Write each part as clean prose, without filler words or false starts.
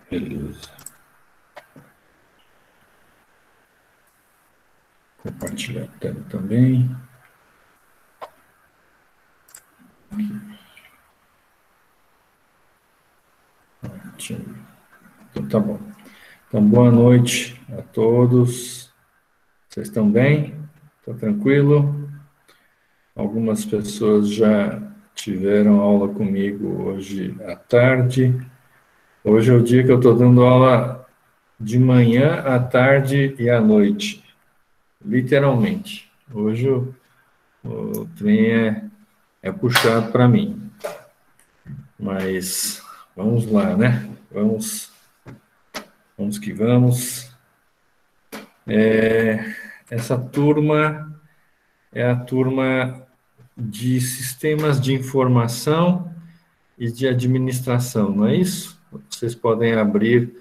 Beleza. Compartilhar a tela também. Ótimo. Então, tá bom. Então, boa noite a todos. Vocês estão bem? Está tranquilo? Algumas pessoas já tiveram aula comigo hoje à tarde. Hoje é o dia que eu estou dando aula de manhã, à tarde e à noite. Literalmente. Hoje o trem é puxado para mim. Mas vamos lá, né? Vamos que vamos. Essa turma é a turma de sistemas de informação e de administração, não é isso? Vocês podem abrir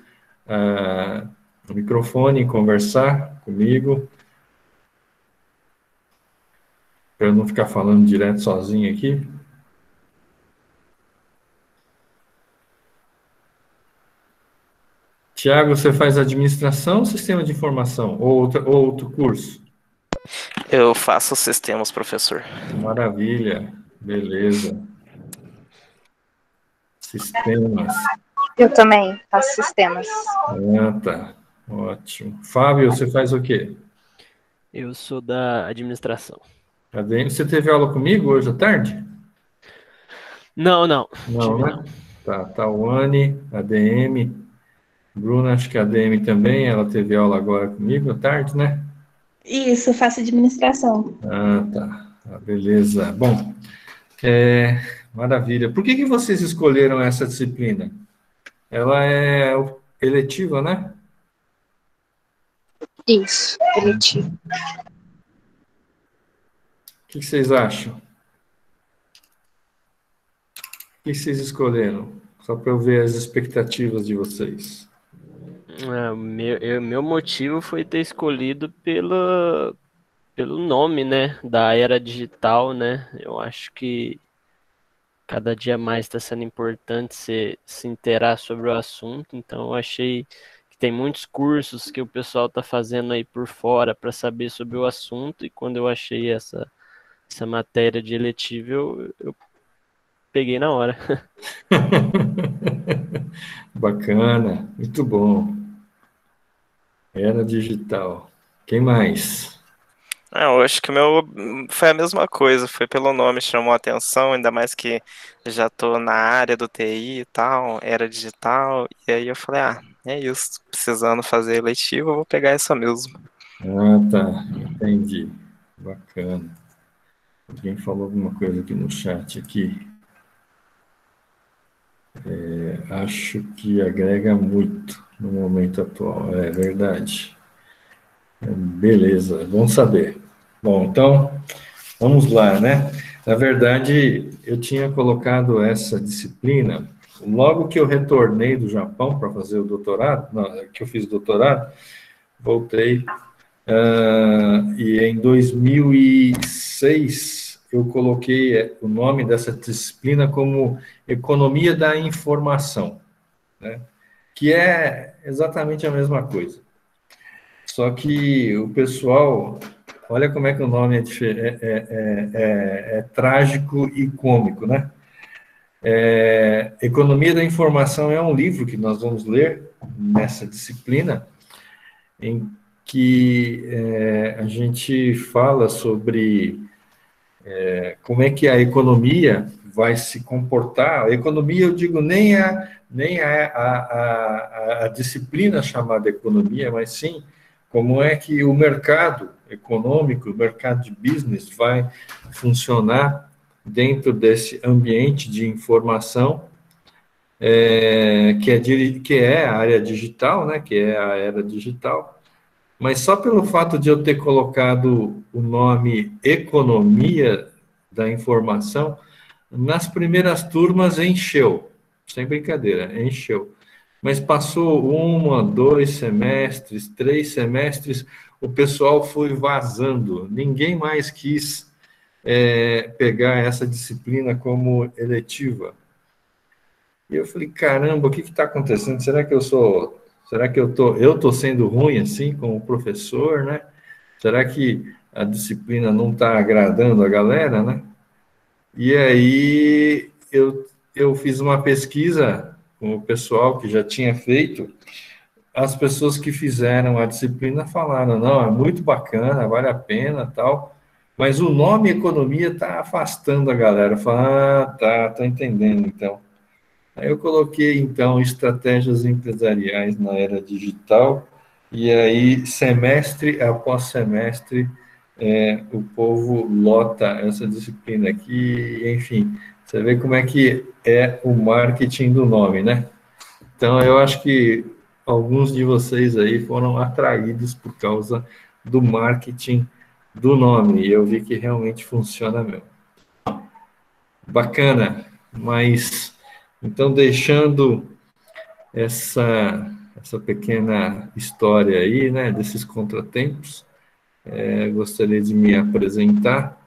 o microfone e conversar comigo, para eu não ficar falando direto sozinho aqui. Tiago, você faz administração ou sistema de informação? Ou outro curso? Eu faço sistemas, professor. Maravilha, beleza. Sistemas. Eu também faço sistemas. Ah, tá. Ótimo. Fábio, você faz o quê? Eu sou da administração. ADM. Você teve aula comigo hoje à tarde? Não, Não, tive né? não. Tá, Tawane, ADM. Bruna, acho que a ADM também, ela teve aula agora comigo à tarde, né? Isso, eu faço administração. Ah, tá. Beleza. Bom, maravilha. Por que vocês escolheram essa disciplina? Ela é eletiva, né? Isso, eletivo. O que vocês acham? O que vocês escolheram? Só para eu ver as expectativas de vocês. Meu motivo foi ter escolhido pelo nome, né, da era digital, né? Eu acho que cada dia mais está sendo importante se inteirar sobre o assunto, então eu achei que tem muitos cursos que o pessoal está fazendo aí por fora para saber sobre o assunto, e quando eu achei essa matéria de eletivo, eu peguei na hora. Bacana, muito bom. Era digital. Quem mais? Eu acho que o meu foi a mesma coisa, foi pelo nome, chamou a atenção, ainda mais que já tô na área do TI e tal, era digital, e aí eu falei, é isso, precisando fazer eletivo, eu vou pegar essa mesmo. Ah, tá, entendi. Bacana. Alguém falou alguma coisa aqui no chat aqui. Acho que agrega muito no momento atual, é verdade. Beleza, bom saber. Bom, então, vamos lá, né? Na verdade, eu tinha colocado essa disciplina logo que eu retornei do Japão para fazer o doutorado, que eu fiz o doutorado, voltei, e em 2006 eu coloquei o nome dessa disciplina como Economia da Informação, né? Que é exatamente a mesma coisa. Só que o pessoal, olha como é que o nome é trágico e cômico, né? Economia da Informação é um livro que nós vamos ler nessa disciplina, em que a gente fala sobre como é que a economia vai se comportar. A economia, eu digo, nem a disciplina chamada economia, mas sim como é que o mercado econômico, o mercado de business vai funcionar dentro desse ambiente de informação, que é a área digital, né, que é a era digital. Mas só pelo fato de eu ter colocado o nome Economia da Informação, nas primeiras turmas encheu, sem brincadeira, encheu. Mas passou 2 semestres, 3 semestres, o pessoal foi vazando, ninguém mais quis pegar essa disciplina como eletiva. E eu falei, caramba, o que está acontecendo? Será que eu tô sendo ruim assim como professor, né? Será que a disciplina não está agradando a galera, né? E aí eu fiz uma pesquisa com o pessoal que já tinha feito. As pessoas que fizeram a disciplina falaram, não, é muito bacana, vale a pena, tal, mas o nome economia está afastando a galera. Fala, tô entendendo, então. Aí eu coloquei, então, estratégias empresariais na era digital, e aí, semestre após semestre, o povo lota essa disciplina aqui, enfim, você vê como é que é o marketing do nome, né? Então, eu acho que alguns de vocês aí foram atraídos por causa do marketing do nome, e eu vi que realmente funciona mesmo. Bacana, mas então deixando essa pequena história aí, né, desses contratempos, gostaria de me apresentar.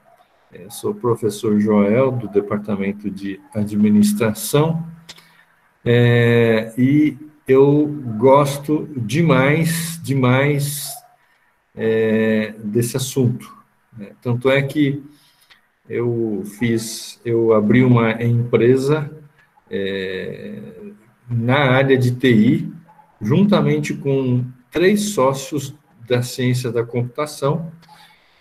Sou o professor Joel, do Departamento de Administração, e eu gosto demais desse assunto, né? Tanto é que eu abri uma empresa na área de TI, juntamente com 3 sócios da ciência da computação,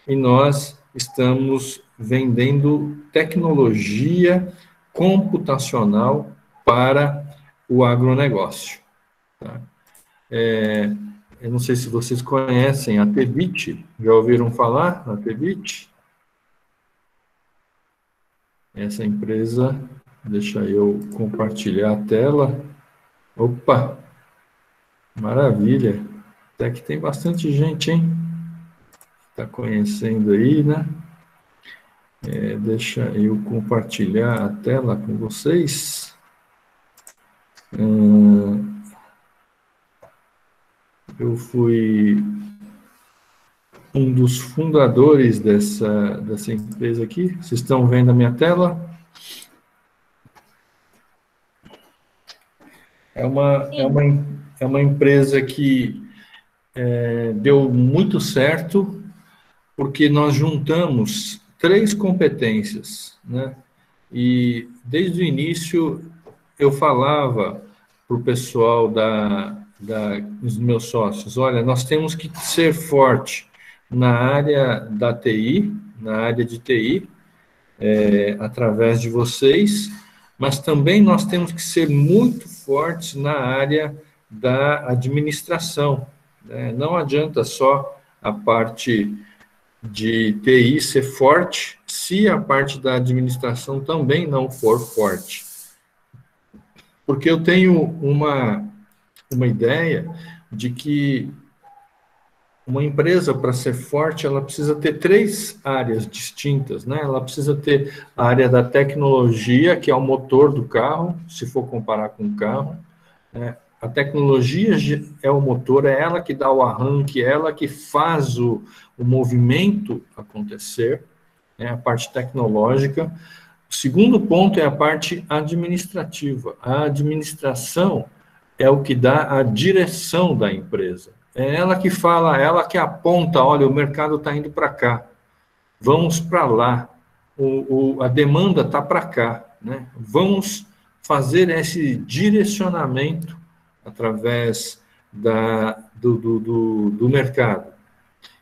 e nós estamos vendendo tecnologia computacional para o agronegócio. Tá? Eu não sei se vocês conhecem a Tebit, já ouviram falar na Tebit? Essa empresa, deixa eu compartilhar a tela. Opa, maravilha. Até que tem bastante gente, hein? Está conhecendo aí, né? Deixa eu compartilhar a tela com vocês. Eu fui um dos fundadores dessa empresa aqui. Vocês estão vendo a minha tela? É uma empresa que deu muito certo, porque nós juntamos 3 competências, né? E desde o início eu falava para o pessoal dos meus sócios, olha, nós temos que ser forte na área da TI, na área de TI, através de vocês, mas também nós temos que ser muito fortes na área da administração, né? Não adianta só a parte de TI ser forte, se a parte da administração também não for forte. Porque eu tenho uma ideia de que uma empresa, para ser forte, ela precisa ter 3 áreas distintas, né? Ela precisa ter a área da tecnologia, que é o motor do carro, se for comparar com o carro, né? A tecnologia é o motor, é ela que dá o arranque, é ela que faz o movimento acontecer, né? A parte tecnológica. O segundo ponto é a parte administrativa. A administração é o que dá a direção da empresa. É ela que fala, ela que aponta, olha, o mercado está indo para cá, vamos para lá, a demanda está para cá, né? Vamos fazer esse direcionamento através do mercado.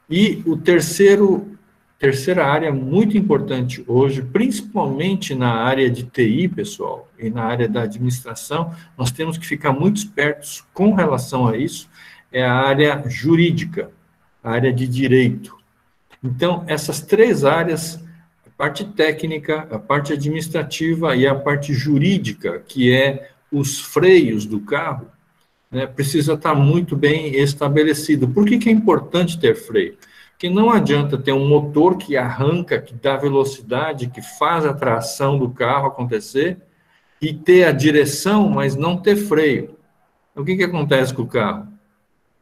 E o terceira área muito importante hoje, principalmente na área de TI, pessoal, e na área da administração, nós temos que ficar muito espertos com relação a isso, é a área jurídica, a área de direito. Então, essas 3 áreas, a parte técnica, a parte administrativa e a parte jurídica, que é os freios do carro, né, precisa estar muito bem estabelecido. Por que é importante ter freio? Porque não adianta ter um motor que arranca, que dá velocidade, que faz a tração do carro acontecer, e ter a direção, mas não ter freio. O que acontece com o carro?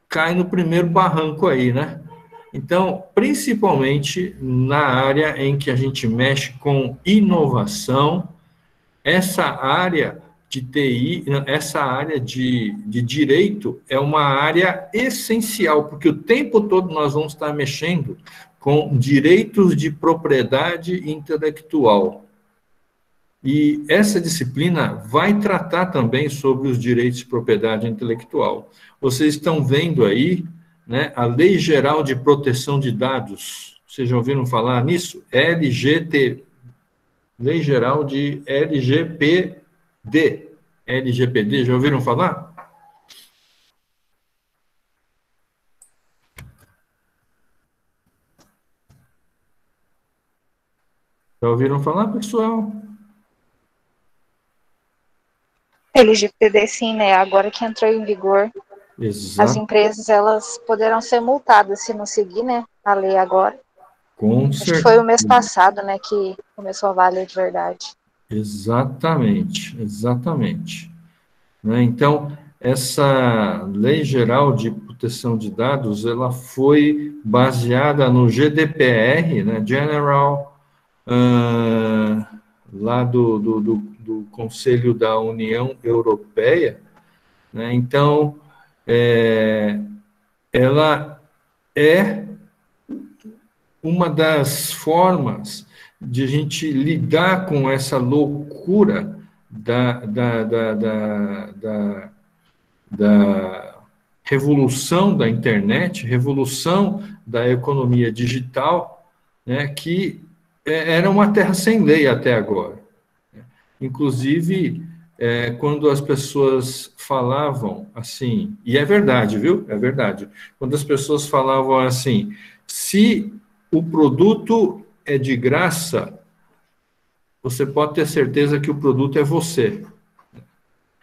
Cai no primeiro barranco aí, né? Então, principalmente na área em que a gente mexe com inovação, essa área de TI, essa área de direito é uma área essencial, porque o tempo todo nós vamos estar mexendo com direitos de propriedade intelectual. E essa disciplina vai tratar também sobre os direitos de propriedade intelectual. Vocês estão vendo aí, né, a Lei Geral de Proteção de Dados. Vocês já ouviram falar nisso? LGT, Lei Geral de LGPD. LGPD, já ouviram falar? Já ouviram falar, pessoal? LGPD, sim, né? Agora que entrou em vigor, as Exato, empresas, elas poderão ser multadas se não seguir, né, a lei agora. com Acho que foi o mês certeza. passado, né, que começou a valer de verdade. Exatamente, exatamente. Né? Então, essa Lei Geral de Proteção de Dados, ela foi baseada no GDPR, né? General, lá do Conselho da União Europeia, né? Então, ela é uma das formas de a gente lidar com essa loucura da revolução da internet, revolução da economia digital, né, que era uma terra sem lei até agora. Inclusive, quando as pessoas falavam assim, e é verdade, viu? É verdade. Quando as pessoas falavam assim, se o produto é de graça, você pode ter certeza que o produto é você.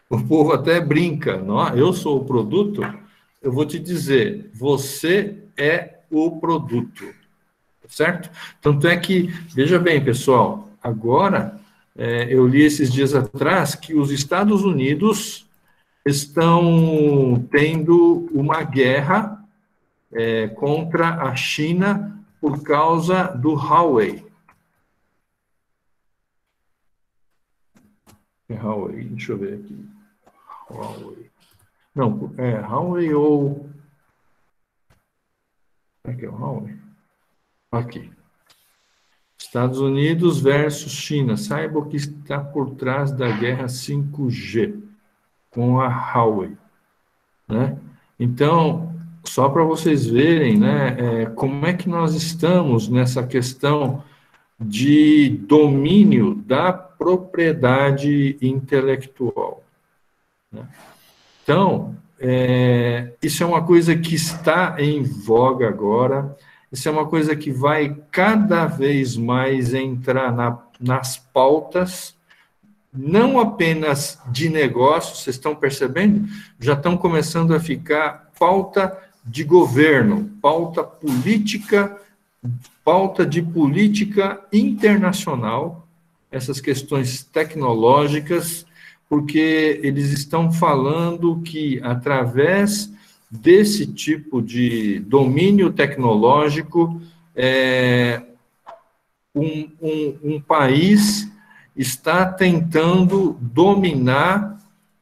O povo até brinca, não? Eu sou o produto, eu vou te dizer, você é o produto, certo? Tanto é que, veja bem, pessoal, agora, eu li esses dias atrás que os Estados Unidos estão tendo uma guerra contra a China por causa do Huawei. Huawei, deixa eu ver aqui. Huawei. Não, Huawei ou... Aqui é o Huawei. Aqui. Estados Unidos versus China. Saiba o que está por trás da guerra 5G com a Huawei, né? Então, só para vocês verem, né, como é que nós estamos nessa questão de domínio da propriedade intelectual, né? Então, isso é uma coisa que está em voga agora, isso é uma coisa que vai cada vez mais entrar nas pautas, não apenas de negócios, vocês estão percebendo? Já estão começando a ficar pauta de governo, pauta política, pauta de política internacional, essas questões tecnológicas, porque eles estão falando que, através desse tipo de domínio tecnológico, um país está tentando dominar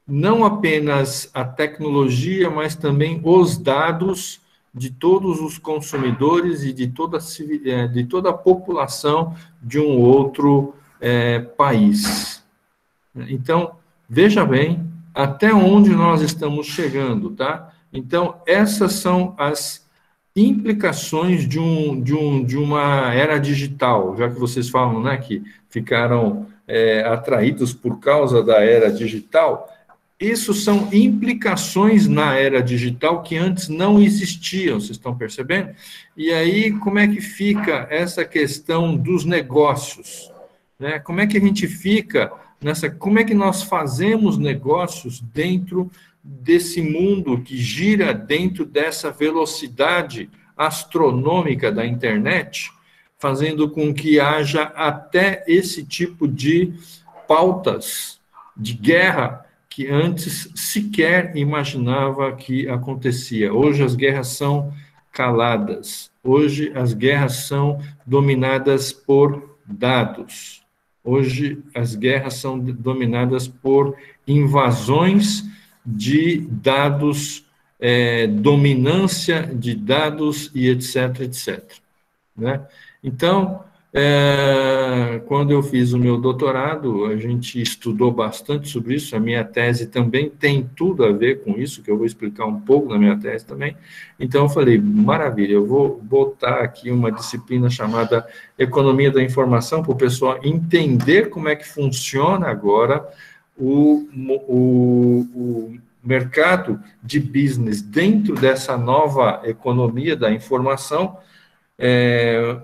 não apenas a tecnologia, mas também os dados de todos os consumidores e de toda a população de um outro país. Então, veja bem até onde nós estamos chegando, tá? Então, essas são as implicações de uma era digital, já que vocês falam, né, que ficaram atraídos por causa da era digital. Isso são implicações na era digital que antes não existiam, vocês estão percebendo? E aí, como é que fica essa questão dos negócios, né? Como é que a gente fica como é que nós fazemos negócios dentro desse mundo que gira dentro dessa velocidade astronômica da internet, fazendo com que haja até esse tipo de pautas de guerra que antes sequer imaginava que acontecia. Hoje as guerras são caladas. Hoje as guerras são dominadas por dados. Hoje as guerras são dominadas por invasões de dados, dominância de dados e etc, etc. Né? Então, quando eu fiz o meu doutorado, a gente estudou bastante sobre isso, a minha tese também tem tudo a ver com isso, que eu vou explicar um pouco na minha tese também. Então, eu falei, maravilha, eu vou botar aqui uma disciplina chamada Economia da Informação, para o pessoal entender como é que funciona agora o mercado de business dentro dessa nova economia da informação.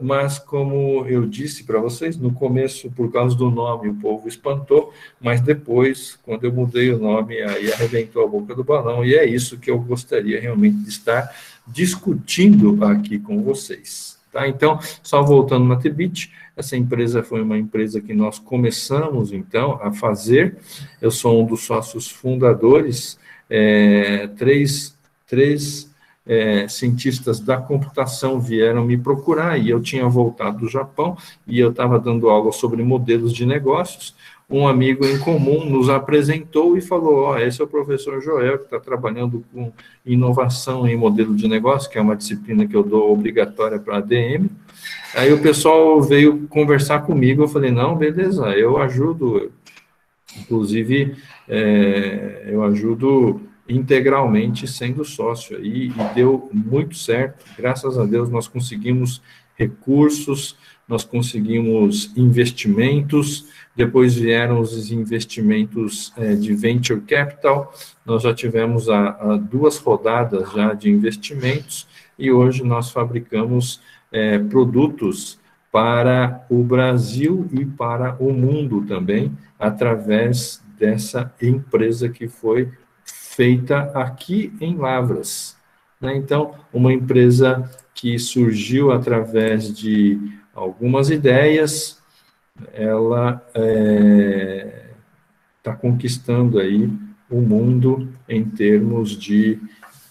Mas, como eu disse para vocês, no começo, por causa do nome, o povo espantou, mas depois, quando eu mudei o nome, aí arrebentou a boca do balão, e é isso que eu gostaria realmente de estar discutindo aqui com vocês. Tá? Então, só voltando na Tebit, essa empresa foi uma empresa que nós começamos, então, a fazer. Eu sou um dos sócios fundadores, três cientistas da computação vieram me procurar, e eu tinha voltado do Japão, e eu estava dando aula sobre modelos de negócios. Um amigo em comum nos apresentou e falou, esse é o professor Joel, que está trabalhando com inovação em modelo de negócio, que é uma disciplina que eu dou obrigatória para a ADM. Aí o pessoal veio conversar comigo, eu falei, não, beleza, eu ajudo, inclusive, eu ajudo integralmente sendo sócio, e deu muito certo, graças a Deus nós conseguimos recursos, nós conseguimos investimentos, depois vieram os investimentos de venture capital, nós já tivemos 2 rodadas já de investimentos, e hoje nós fabricamos produtos para o Brasil e para o mundo também, através dessa empresa que foi feita aqui em Lavras. Né? Então, uma empresa que surgiu através de algumas ideias, ela está conquistando aí o mundo em termos de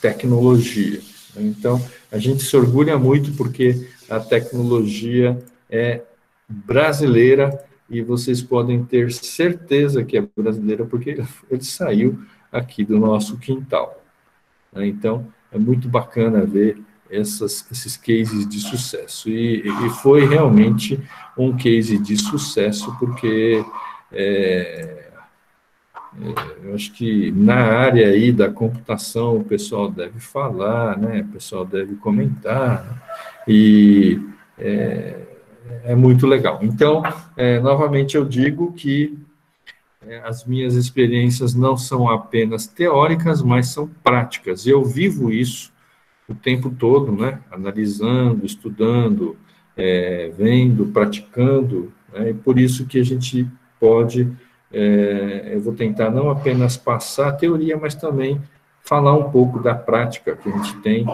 tecnologia. Então, a gente se orgulha muito porque a tecnologia é brasileira, e vocês podem ter certeza que é brasileira porque ele saiu aqui do nosso quintal. Então, é muito bacana ver esses cases de sucesso. E foi realmente um case de sucesso, porque eu acho que na área aí da computação o pessoal deve falar, né? O pessoal deve comentar, né? E é muito legal. Então, novamente eu digo que as minhas experiências não são apenas teóricas, mas são práticas. Eu vivo isso o tempo todo, né? Analisando, estudando, vendo, praticando, né? E por isso que a gente pode, eu vou tentar não apenas passar a teoria, mas também falar um pouco da prática que a gente tem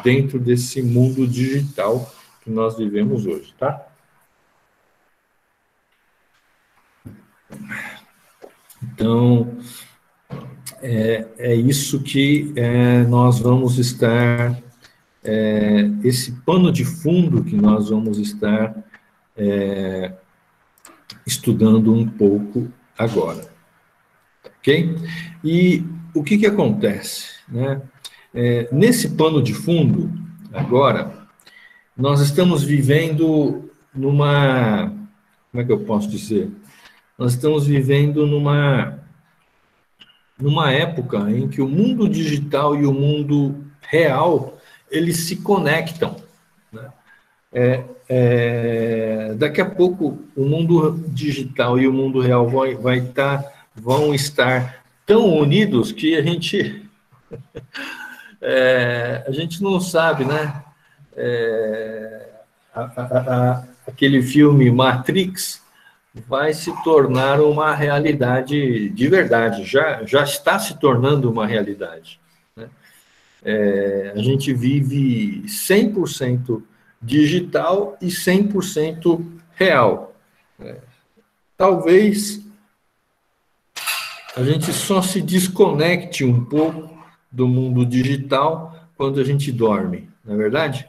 dentro desse mundo digital que nós vivemos hoje, tá? Então, é isso que nós vamos estar, esse pano de fundo que nós vamos estar estudando um pouco agora, ok? E o que acontece, né? Nesse pano de fundo, agora, nós estamos vivendo numa, como é que eu posso dizer? Nós estamos vivendo numa época em que o mundo digital e o mundo real, eles se conectam, né? Daqui a pouco, o mundo digital e o mundo real vão estar tão unidos que a gente não sabe, né? Aquele filme Matrix vai se tornar uma realidade de verdade, já está se tornando uma realidade, né? A gente vive 100% digital e 100% real. Talvez a gente só se desconecte um pouco do mundo digital quando a gente dorme, não é verdade?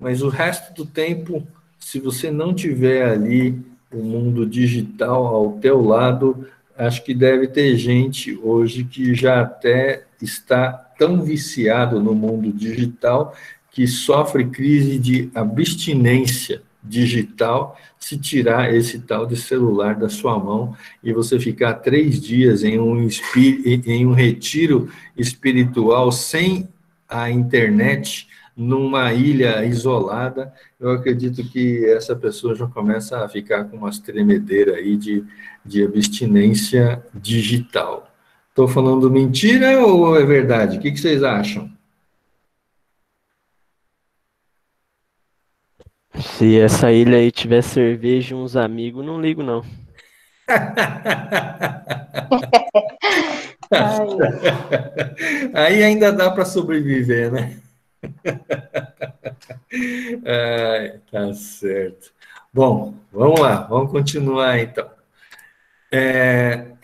mas o resto do tempo, se você não tiver ali o mundo digital ao teu lado, acho que deve ter gente hoje que já até está tão viciado no mundo digital que sofre crise de abstinência digital se tirar esse tal de celular da sua mão e você ficar 3 dias em um retiro espiritual sem a internet, numa ilha isolada, eu acredito que essa pessoa já começa a ficar com umas tremedeiras aí de abstinência digital. Estou falando mentira ou é verdade? O que vocês acham? Se essa ilha aí tiver cerveja e uns amigos, não ligo, não. Aí ainda dá para sobreviver, né? Tá certo. Bom, vamos lá, vamos continuar então.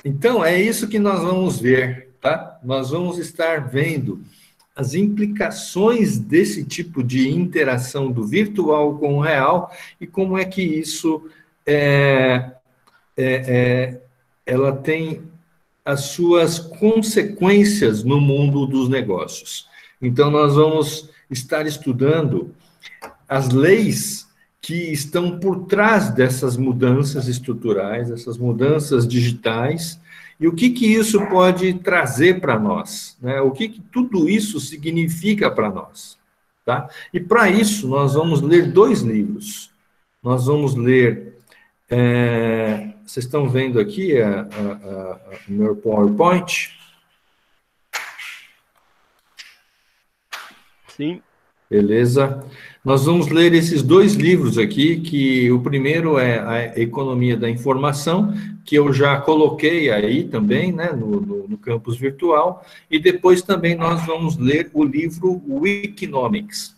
Então, é isso que nós vamos ver, tá? Nós vamos estar vendo as implicações desse tipo de interação do virtual com o real e como é que isso ela tem as suas consequências no mundo dos negócios. Então, nós vamos estar estudando as leis que estão por trás dessas mudanças estruturais, essas mudanças digitais, e o que isso pode trazer para nós, né? O que tudo isso significa para nós, tá? E para isso, nós vamos ler 2 livros. Nós vamos ler... vocês estão vendo aqui o meu PowerPoint? Sim. Beleza? Nós vamos ler esses 2 livros aqui, que o primeiro é a Economia da Informação, que eu já coloquei aí também, né, no campus virtual, e depois também nós vamos ler o livro Wikinomics.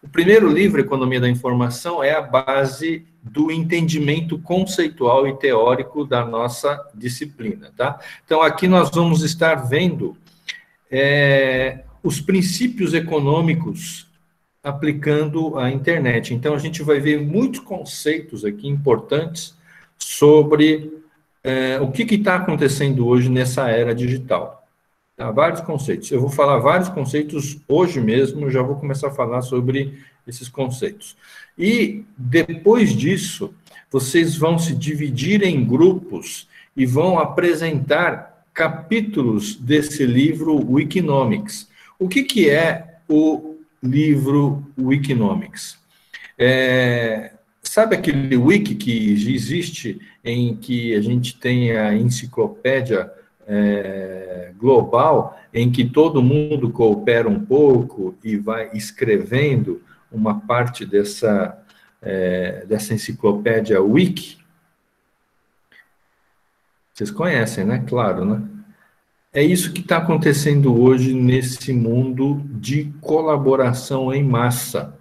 O primeiro livro, Economia da Informação, é a base do entendimento conceitual e teórico da nossa disciplina, tá? Então, aqui nós vamos estar vendo os princípios econômicos aplicando a internet. Então, a gente vai ver muitos conceitos aqui importantes sobre o que está acontecendo hoje nessa era digital. Tá? Vários conceitos. Eu vou falar vários conceitos hoje mesmo, já vou começar a falar sobre esses conceitos. E, depois disso, vocês vão se dividir em grupos e vão apresentar capítulos desse livro Wikinomics. O que é o livro Wikinomics? Sabe aquele wiki que existe em que a gente tem a enciclopédia global, em que todo mundo coopera um pouco e vai escrevendo uma parte dessa enciclopédia wiki? Vocês conhecem, né? Claro, né? É isso que está acontecendo hoje nesse mundo de colaboração em massa.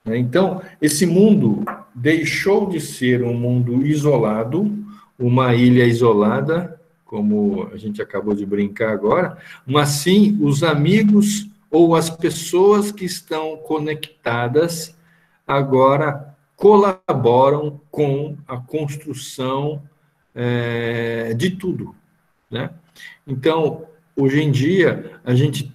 Então, esse mundo deixou de ser um mundo isolado, uma ilha isolada, como a gente acabou de brincar agora, mas sim os amigos ou as pessoas que estão conectadas agora colaboram com a construção de tudo, né? Então, hoje em dia, a gente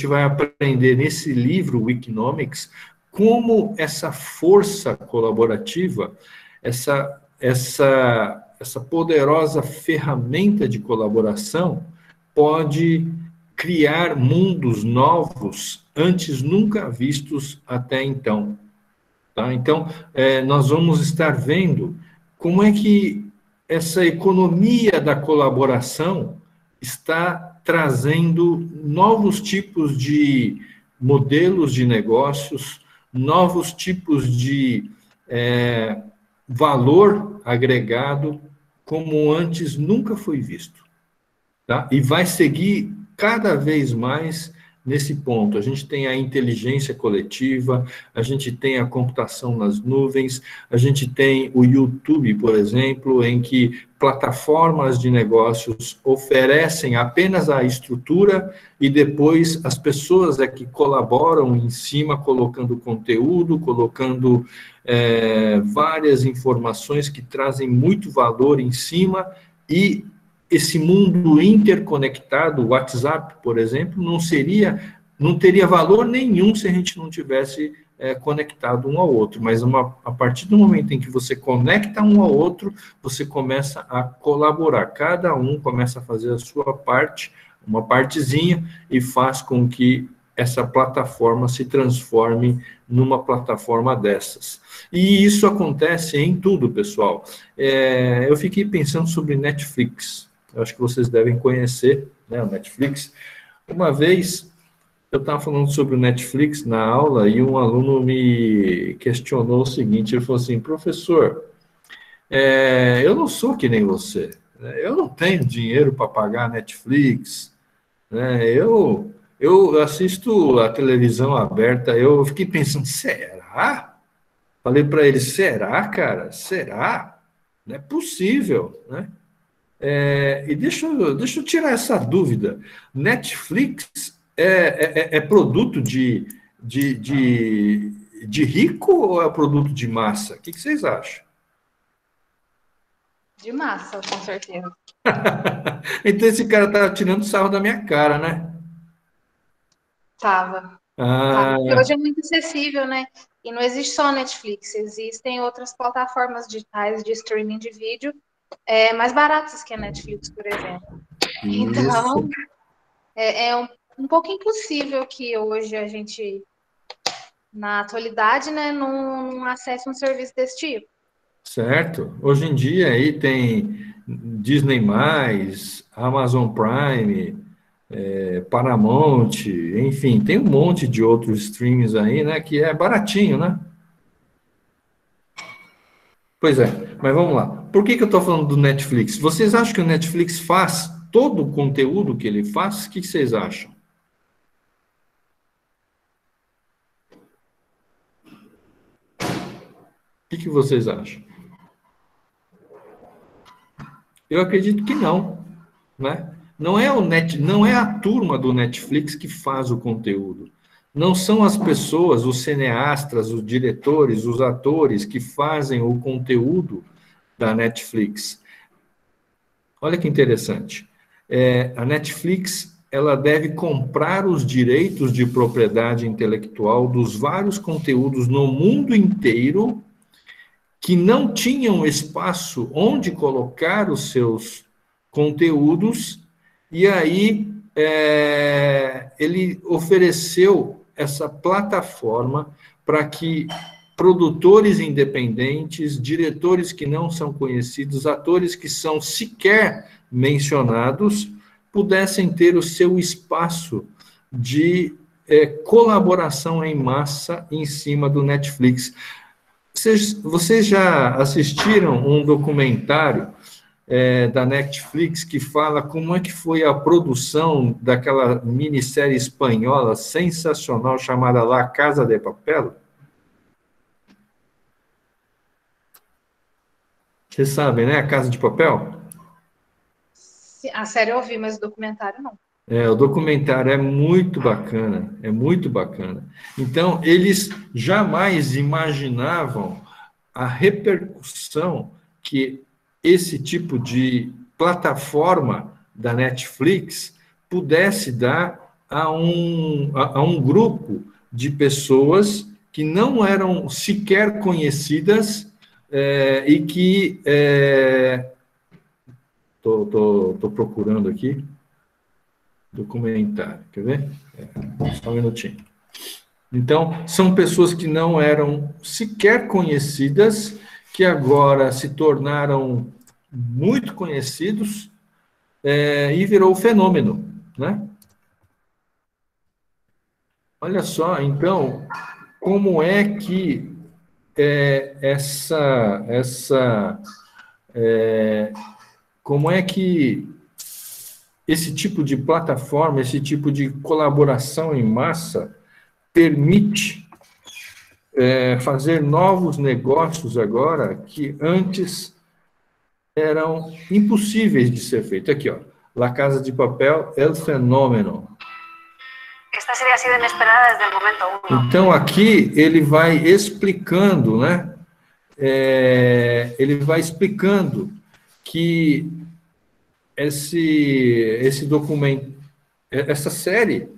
vai aprender nesse livro, Wikinomics, como essa força colaborativa, essa poderosa ferramenta de colaboração pode criar mundos novos, antes nunca vistos até então. Tá? Então, nós vamos estar vendo como é que essa economia da colaboração está trazendo novos tipos de modelos de negócios, novos tipos de valor agregado, como antes nunca foi visto. Tá? E vai seguir cada vez mais nesse ponto. A gente tem a inteligência coletiva, a gente tem a computação nas nuvens, a gente tem o YouTube, por exemplo, em que plataformas de negócios oferecem apenas a estrutura e depois as pessoas é que colaboram em cima, colocando conteúdo, colocando várias informações que trazem muito valor em cima, e esse mundo interconectado, o WhatsApp, por exemplo, não teria valor nenhum se a gente não tivesse conectado um ao outro, mas a partir do momento em que você conecta um ao outro, você começa a colaborar, cada um começa a fazer a sua parte, uma partezinha, e faz com que essa plataforma se transforme numa plataforma dessas. E isso acontece em tudo, pessoal. Eu fiquei pensando sobre Netflix. Eu acho que vocês devem conhecer, né, o Netflix. Uma vez, eu estava falando sobre o Netflix na aula e um aluno me questionou o seguinte, ele falou assim, professor, eu não sou que nem você, né? Eu não tenho dinheiro para pagar a Netflix, né? Eu assisto a televisão aberta, eu fiquei pensando, será? Falei para ele, será, cara? Será? Não é possível, né? E deixa eu tirar essa dúvida. Netflix é produto de rico ou é produto de massa? O que vocês acham? De massa, com certeza. Então esse cara tá tirando sarro da minha cara, né? Tava. Porque hoje é muito acessível, né? E não existe só a Netflix, existem outras plataformas digitais de streaming de vídeo mais baratas que a Netflix, por exemplo. Então, é um pouco impossível que hoje a gente, na atualidade, né, não acesse um serviço desse tipo. Certo. Hoje em dia aí tem Disney+, Amazon Prime, Paramount, enfim, tem um monte de outros streams aí, né, que é baratinho, né? Pois é, mas vamos lá. Por que eu estou falando do Netflix? Vocês acham que o Netflix faz todo o conteúdo que ele faz? O que vocês acham? O que vocês acham? Eu acredito que não, né? Não é a turma do Netflix que faz o conteúdo. Não são as pessoas, os cineastas, os diretores, os atores que fazem o conteúdo da Netflix. Olha que interessante. A Netflix, ela deve comprar os direitos de propriedade intelectual dos vários conteúdos no mundo inteiro que não tinham espaço onde colocar os seus conteúdos, e aí ele ofereceu essa plataforma para que produtores independentes, diretores que não são conhecidos, atores que são sequer mencionados, pudessem ter o seu espaço de colaboração em massa em cima do Netflix. Vocês já assistiram um documentário da Netflix que fala como é que foi a produção daquela minissérie espanhola sensacional chamada La Casa de Papel? Vocês sabem, né? A Casa de Papel? A série eu ouvi, mas o documentário não. O documentário é muito bacana, é muito bacana. Então, eles jamais imaginavam a repercussão que esse tipo de plataforma da Netflix pudesse dar a um grupo de pessoas que não eram sequer conhecidas e que... Estou procurando aqui documentário, quer ver? Só um minutinho. Então, são pessoas que não eram sequer conhecidas, que agora se tornaram muito conhecidos e virou fenômeno, né? Olha só, então, como é que como é que esse tipo de plataforma, esse tipo de colaboração em massa permite fazer novos negócios agora que antes eram impossíveis de ser feito. Aqui, ó, La Casa de Papel, El Fenômeno. Esta serie ha sido inesperada desde el momento uno. Então, aqui ele vai explicando, né? Ele vai explicando que esse documento, essa série,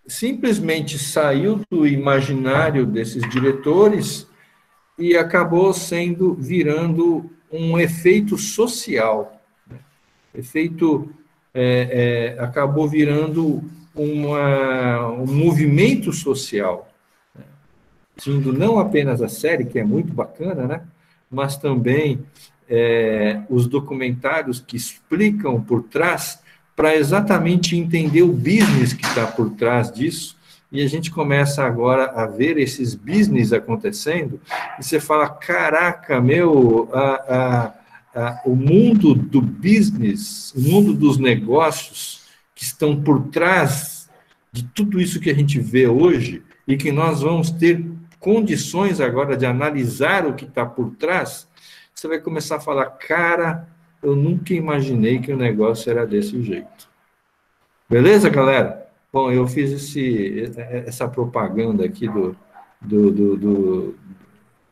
simplesmente saiu do imaginário desses diretores e acabou virando um efeito social. Acabou virando um movimento social, sendo não apenas a série, que é muito bacana, né? Mas também os documentários que explicam por trás, para exatamente entender o business que está por trás disso, e a gente começa agora a ver esses business acontecendo, e você fala, caraca, o mundo do business, o mundo dos negócios que estão por trás de tudo isso que a gente vê hoje, e que nós vamos ter condições agora de analisar o que está por trás, você vai começar a falar, cara, eu nunca imaginei que o negócio era desse jeito. Beleza, galera? Bom, eu fiz essa propaganda aqui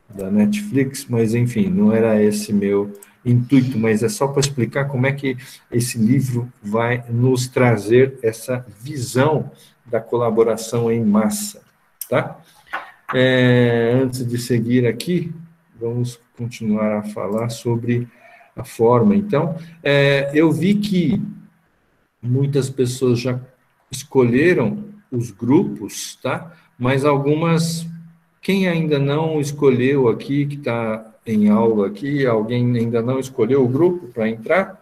da Netflix, mas, enfim, não era esse meu intuito, mas é só para explicar como é que esse livro vai nos trazer essa visão da colaboração em massa, tá? Antes de seguir aqui, vamos continuar a falar sobre a forma. Então, eu vi que muitas pessoas já escolheram os grupos, tá? Mas algumas, quem ainda não escolheu aqui, que está em aula aqui, alguém ainda não escolheu o grupo para entrar?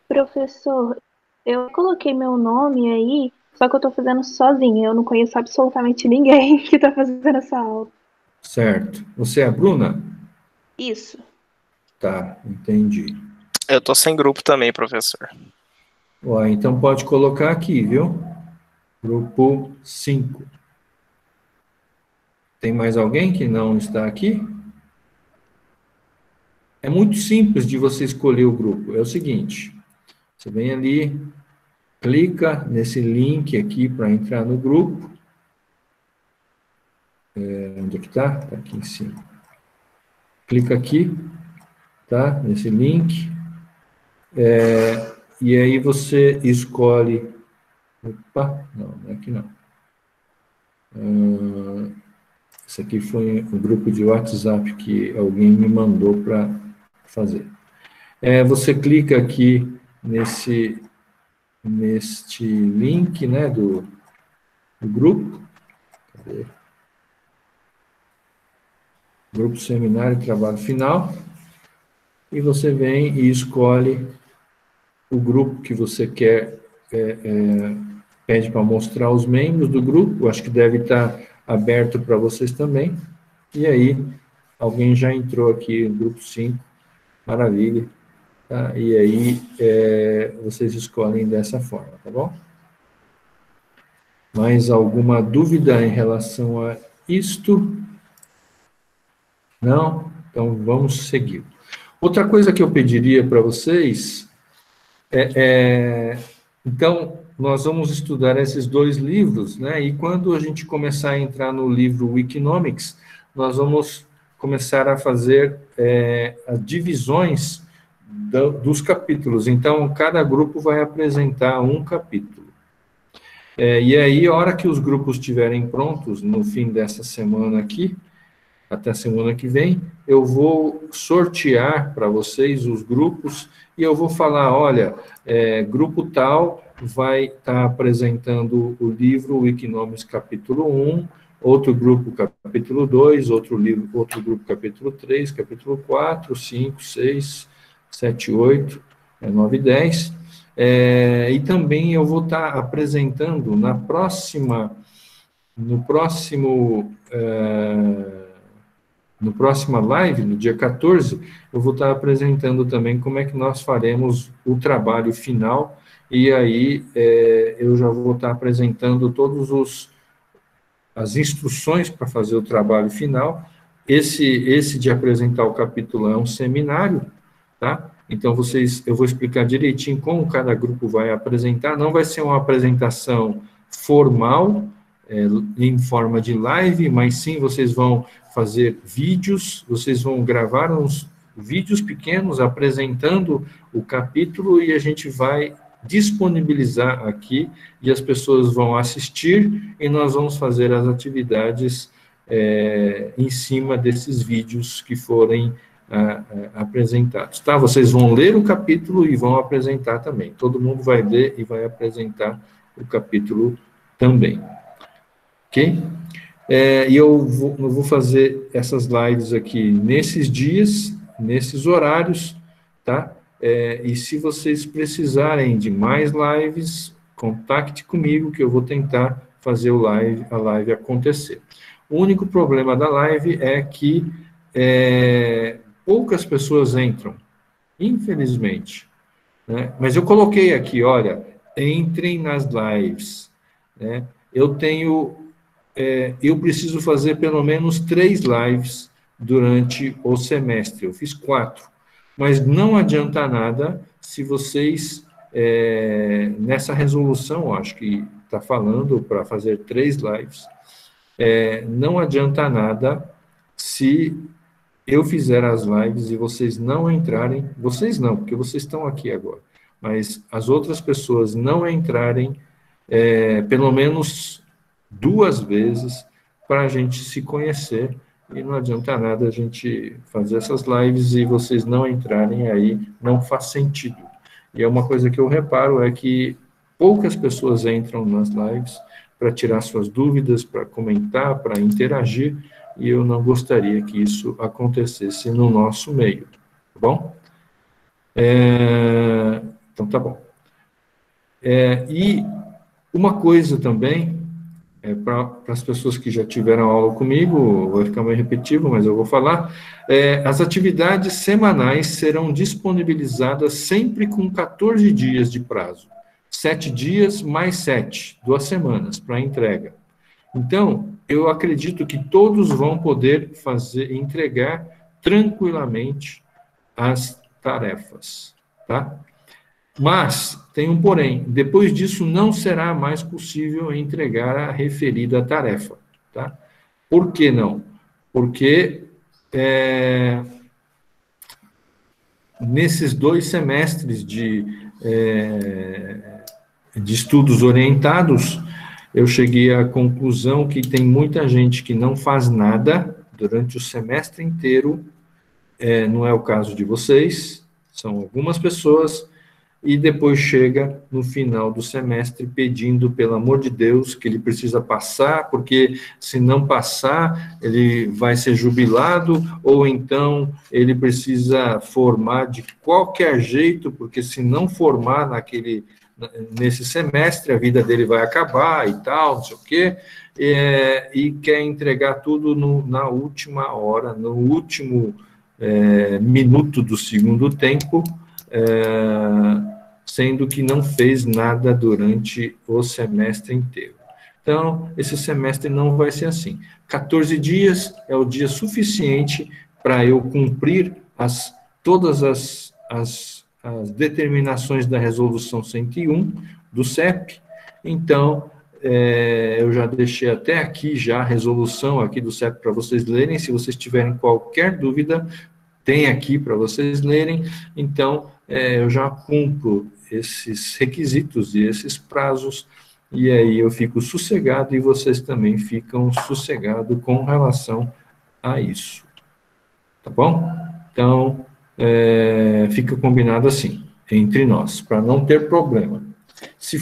Professor, eu coloquei meu nome aí, só que eu estou fazendo sozinha, eu não conheço absolutamente ninguém que está fazendo essa aula. Certo. Você é a Bruna? Isso. Tá, entendi. Eu tô sem grupo também, professor. Ué, então pode colocar aqui, viu? Grupo 5. Tem mais alguém que não está aqui? É muito simples de você escolher o grupo. É o seguinte, você vem ali, clica nesse link aqui para entrar no grupo. Onde é que está? Está aqui em cima. Clica aqui, tá? Nesse link. E aí você escolhe... Opa, não é aqui não. Esse aqui foi um grupo de WhatsApp que alguém me mandou para fazer. Você clica aqui neste link, né, do grupo. Cadê? Grupo Seminário Trabalho Final. E você vem e escolhe o grupo que você quer, pede para mostrar os membros do grupo, acho que deve estar aberto para vocês também. E aí, alguém já entrou aqui no grupo 5, maravilha. Tá? E aí, vocês escolhem dessa forma, tá bom? Mais alguma dúvida em relação a isto? Não? Então, vamos seguir. Outra coisa que eu pediria para vocês então, nós vamos estudar esses dois livros, né? E quando a gente começar a entrar no livro Wikinomics, nós vamos começar a fazer as divisões dos capítulos. Então, cada grupo vai apresentar um capítulo. E aí, a hora que os grupos estiverem prontos, no fim dessa semana aqui, até a semana que vem, eu vou sortear para vocês os grupos e eu vou falar, olha, grupo tal vai estar apresentando o livro Wikinomics capítulo 1, outro grupo capítulo 2, outro grupo capítulo 3, capítulo 4, 5, 6, 7, 8, 9 e 10. E também eu vou estar apresentando no próximo no próxima live, no dia 14, eu vou estar apresentando também como é que nós faremos o trabalho final, e aí eu já vou estar apresentando as instruções para fazer o trabalho final. Esse de apresentar o capítulo é um seminário, tá? Então, eu vou explicar direitinho como cada grupo vai apresentar. Não vai ser uma apresentação formal, em forma de live, mas sim vocês vão fazer vídeos, vocês vão gravar uns vídeos pequenos apresentando o capítulo e a gente vai disponibilizar aqui e as pessoas vão assistir e nós vamos fazer as atividades em cima desses vídeos que forem apresentados, tá? Vocês vão ler o capítulo e vão apresentar também. Todo mundo vai ler e vai apresentar o capítulo também. Ok? E eu vou fazer essas lives aqui nesses dias, nesses horários, tá? E se vocês precisarem de mais lives, contacte comigo que eu vou tentar fazer a live acontecer. O único problema da live é que poucas pessoas entram, infelizmente, né? Mas eu coloquei aqui, olha, entrem nas lives, né? Eu preciso fazer pelo menos 3 lives durante o semestre, eu fiz 4, mas não adianta nada se vocês, nessa resolução, acho que está falando para fazer 3 lives, não adianta nada se eu fizer as lives e vocês não entrarem, vocês não, porque vocês estão aqui agora, mas as outras pessoas não entrarem pelo menos 2 vezes para a gente se conhecer, e não adianta nada a gente fazer essas lives e vocês não entrarem aí, não faz sentido. E é uma coisa que eu reparo, é que poucas pessoas entram nas lives para tirar suas dúvidas, para comentar, para interagir, e eu não gostaria que isso acontecesse no nosso meio, tá bom? Então, tá bom. E uma coisa também, para as pessoas que já tiveram aula comigo, vai ficar meio repetitivo, mas eu vou falar, as atividades semanais serão disponibilizadas sempre com 14 dias de prazo, 7 dias mais 7, 2 semanas para entrega. Então, eu acredito que todos vão poder entregar tranquilamente as tarefas, tá? Mas, tem um porém, depois disso não será mais possível entregar a referida tarefa, tá? Por que não? Porque nesses 2 semestres de estudos orientados, eu cheguei à conclusão que tem muita gente que não faz nada durante o semestre inteiro, não é o caso de vocês, são algumas pessoas, e depois chega no final do semestre pedindo, pelo amor de Deus, que ele precisa passar, porque se não passar, ele vai ser jubilado, ou então ele precisa formar de qualquer jeito, porque se não formar nesse semestre, a vida dele vai acabar e tal, não sei o quê, e quer entregar tudo na última hora, no último minuto do segundo tempo, sendo que não fez nada durante o semestre inteiro. Então, esse semestre não vai ser assim. 14 dias é o dia suficiente para eu cumprir todas as determinações da Resolução 101 do CEP. Então, eu já deixei até aqui já a resolução aqui do CEP para vocês lerem. Se vocês tiverem qualquer dúvida, tem aqui para vocês lerem. Então, eu já cumpro esses requisitos e esses prazos, e aí eu fico sossegado e vocês também ficam sossegados com relação a isso. Tá bom? Então, fica combinado assim, entre nós, para não ter problema. Se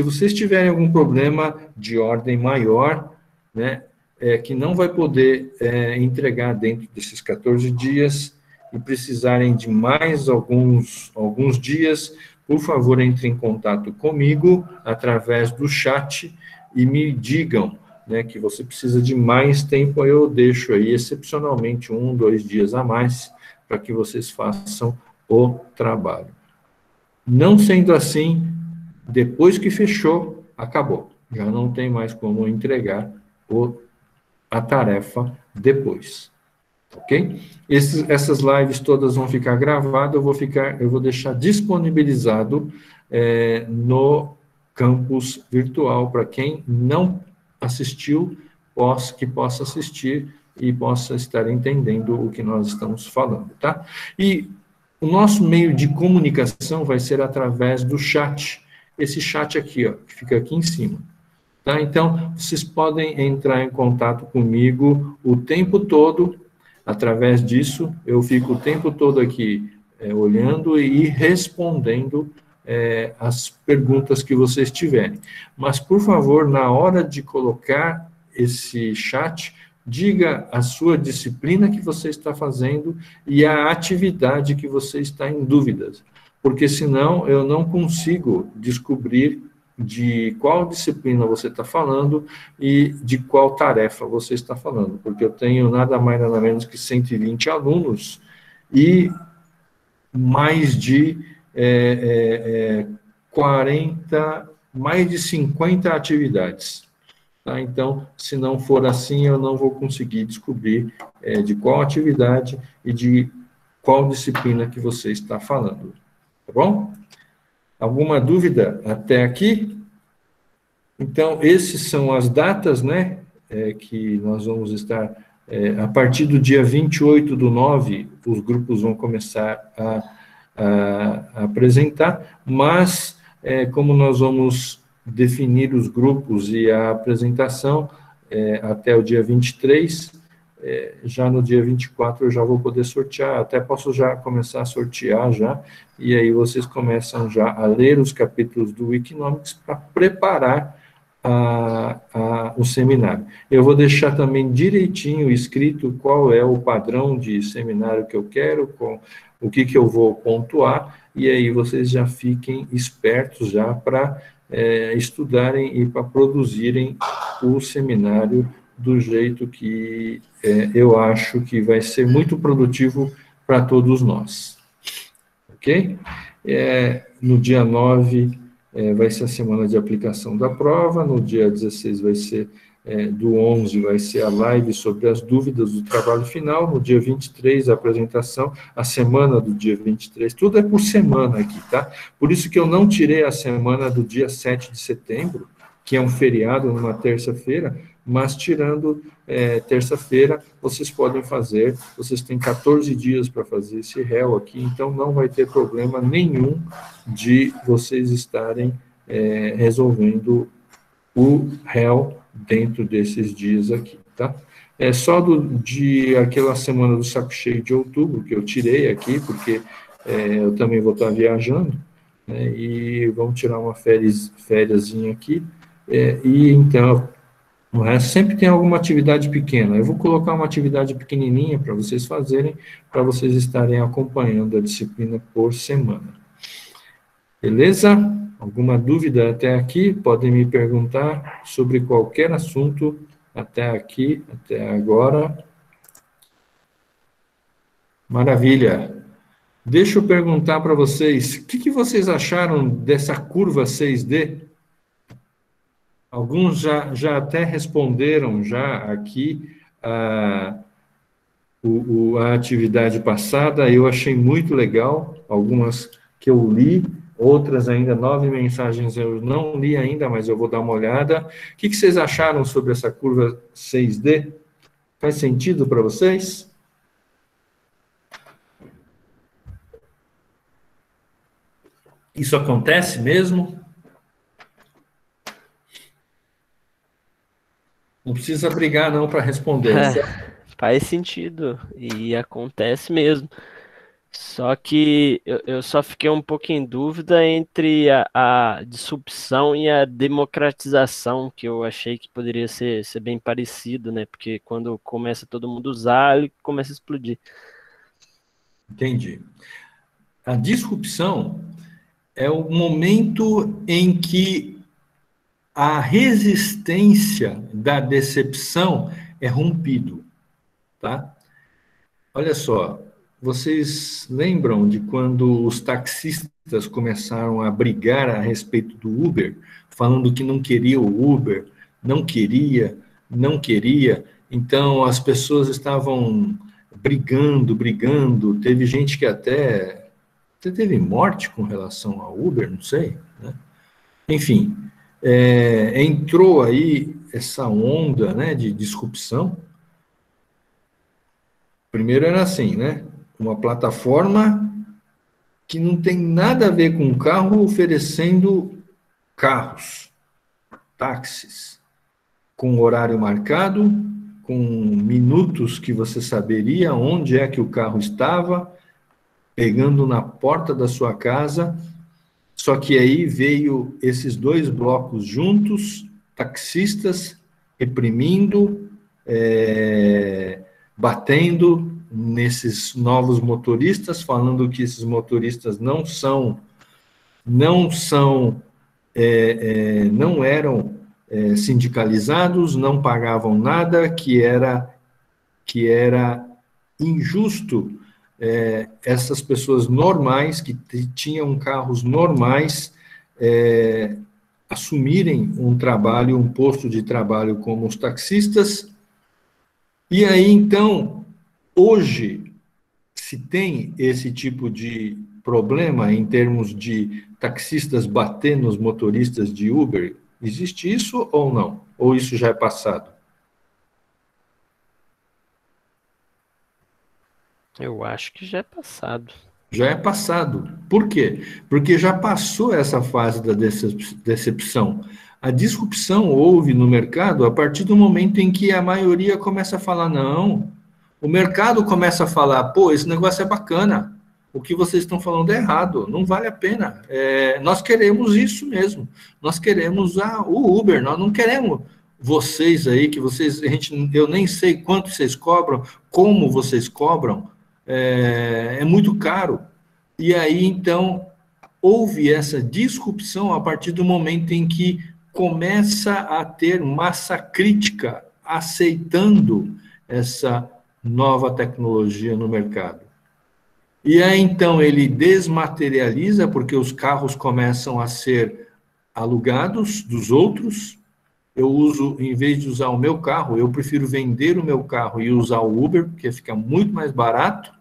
vocês tiverem algum problema de ordem maior, né, que não vai poder entregar dentro desses 14 dias e precisarem de mais alguns dias, por favor, entre em contato comigo através do chat e me digam né, que você precisa de mais tempo, aí eu deixo aí excepcionalmente 1, 2 dias a mais para que vocês façam o trabalho. Não sendo assim, depois que fechou, acabou. Já não tem mais como entregar a tarefa depois. Ok? Essas lives todas vão ficar gravadas, eu vou deixar disponibilizado no campus virtual para quem não assistiu, que possa assistir e possa estar entendendo o que nós estamos falando, tá? E o nosso meio de comunicação vai ser através do chat. Esse chat aqui, ó, que fica aqui em cima. Tá? Então, vocês podem entrar em contato comigo o tempo todo. Através disso, eu fico o tempo todo aqui olhando e respondendo as perguntas que vocês tiverem. Mas, por favor, na hora de colocar esse chat, diga a sua disciplina que você está fazendo e a atividade que você está em dúvidas, porque senão eu não consigo descobrir de qual disciplina você está falando e de qual tarefa você está falando, porque eu tenho nada mais nada menos que 120 alunos e mais de 40, mais de 50 atividades. Tá? Então, se não for assim, eu não vou conseguir descobrir de qual atividade e de qual disciplina que você está falando. Tá bom? Alguma dúvida até aqui? Então, essas são as datas, né, que nós vamos estar, a partir do dia 28/9, os grupos vão começar a apresentar, mas, como nós vamos definir os grupos e a apresentação até o dia 23, já no dia 24 eu já vou poder sortear, até posso já começar a sortear já, e aí vocês começam já a ler os capítulos do Wikinomics para preparar o seminário. Eu vou deixar também direitinho escrito qual é o padrão de seminário que eu quero, com o que eu vou pontuar, e aí vocês já fiquem espertos já para estudarem e para produzirem o seminário do jeito que eu acho que vai ser muito produtivo para todos nós. Ok? No dia 9, vai ser a semana de aplicação da prova, no dia 16 vai ser, do 11 vai ser a live sobre as dúvidas do trabalho final, no dia 23 a apresentação, a semana do dia 23, tudo é por semana aqui, tá? Por isso que eu não tirei a semana do dia 7 de setembro, que é um feriado numa terça-feira, mas tirando terça-feira, vocês podem fazer, vocês têm 14 dias para fazer esse réu aqui, então não vai ter problema nenhum de vocês estarem resolvendo o réu dentro desses dias aqui, tá? É só aquela semana do saco cheio de outubro, que eu tirei aqui, porque eu também vou estar viajando, né, e vamos tirar uma fériasinha aqui, e então, o resto sempre tem alguma atividade pequena. Eu vou colocar uma atividade pequenininha para vocês fazerem, para vocês estarem acompanhando a disciplina por semana. Beleza? Alguma dúvida até aqui? Podem me perguntar sobre qualquer assunto até aqui, até agora. Maravilha. Deixa eu perguntar para vocês, o que vocês acharam dessa curva 6D? Alguns já até responderam já aqui a atividade passada, eu achei muito legal, algumas que eu li, outras ainda, 9 mensagens eu não li ainda, mas eu vou dar uma olhada. O que vocês acharam sobre essa curva 6D? Faz sentido para vocês? Isso acontece mesmo? Não precisa brigar, não, para responder. Faz sentido, e acontece mesmo. Só que eu só fiquei um pouco em dúvida entre a disrupção e a democratização, que eu achei que poderia ser bem parecido, né? Porque quando começa todo mundo a usar, ele começa a explodir. Entendi. A disrupção é o momento em que a resistência da decepção é rompido, tá? Olha só, vocês lembram de quando os taxistas começaram a brigar a respeito do Uber, falando que não queria o Uber, não queria, então as pessoas estavam brigando, teve gente que até teve morte com relação ao Uber, não sei, né? Enfim, entrou aí essa onda, né, de disrupção. Primeiro era assim, né? Uma plataforma que não tem nada a ver com carro oferecendo carros, táxis, com horário marcado, com minutos que você saberia onde é que o carro estava, pegando na porta da sua casa. Só que aí veio esses dois blocos juntos, taxistas reprimindo, batendo nesses novos motoristas, falando que esses motoristas não eram sindicalizados, não pagavam nada, que era injusto essas pessoas normais, que tinham carros normais, assumirem um posto de trabalho como os taxistas. E aí, então, hoje, se tem esse tipo de problema em termos de taxistas bater nos motoristas de Uber, existe isso ou não? Ou isso já é passado? Eu acho que já é passado. Já é passado. Por quê? Porque já passou essa fase da decepção. A disrupção houve no mercado a partir do momento em que a maioria começa a falar, não, o mercado começa a falar, pô, esse negócio é bacana, o que vocês estão falando é errado, não vale a pena, nós queremos isso mesmo, nós queremos o Uber, nós não queremos vocês aí, eu nem sei quanto vocês cobram, como vocês cobram, é muito caro. E aí, então, houve essa disrupção a partir do momento em que começa a ter massa crítica aceitando essa nova tecnologia no mercado. E aí, então, ele desmaterializa, porque os carros começam a ser alugados dos outros. Eu uso, em vez de usar o meu carro, eu prefiro vender o meu carro e usar o Uber, porque fica muito mais barato,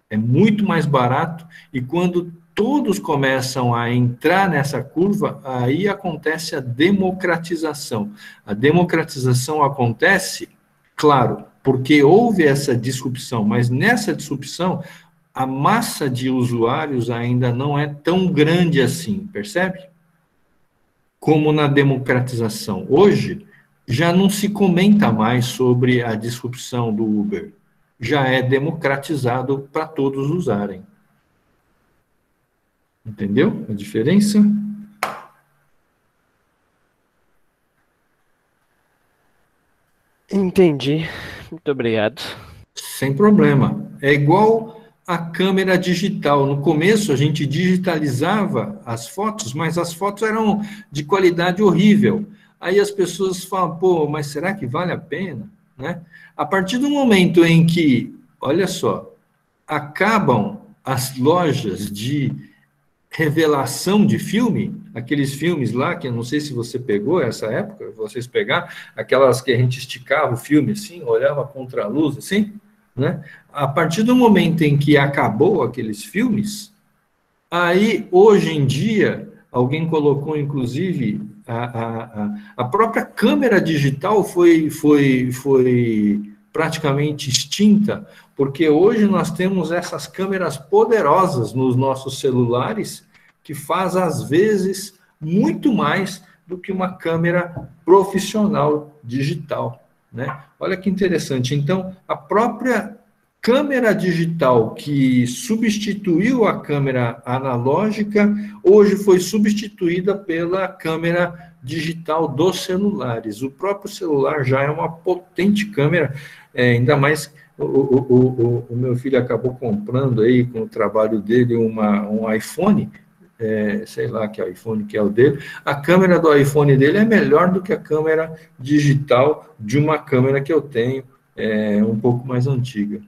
é muito mais barato, e quando todos começam a entrar nessa curva, aí acontece a democratização. A democratização acontece, claro, porque houve essa disrupção, mas nessa disrupção, a massa de usuários ainda não é tão grande assim, percebe? Como na democratização. Hoje, já não se comenta mais sobre a disrupção do Uber. Já é democratizado para todos usarem. Entendeu a diferença? Entendi. Muito obrigado. Sem problema. É igual a câmera digital. No começo, a gente digitalizava as fotos, mas as fotos eram de qualidade horrível. Aí as pessoas falam, pô, mas será que vale a pena? Né? A partir do momento em que, olha só, acabam as lojas de revelação de filme, aqueles filmes lá, que eu não sei se você pegou essa época, vocês pegaram, aquelas que a gente esticava o filme assim, olhava contra a luz, assim, né? A partir do momento em que acabou aqueles filmes, aí, hoje em dia, alguém colocou, inclusive, a própria câmera digital foi praticamente extinta, porque hoje nós temos essas câmeras poderosas nos nossos celulares, que faz, às vezes, muito mais do que uma câmera profissional digital, né? Olha que interessante. Então, a própria câmera digital que substituiu a câmera analógica, hoje foi substituída pela câmera digital dos celulares. O próprio celular já é uma potente câmera, ainda mais o meu filho acabou comprando aí com o trabalho dele um iPhone sei lá que iPhone que é o dele, a câmera do iPhone dele é melhor do que a câmera digital de uma câmera que eu tenho, um pouco mais antiga.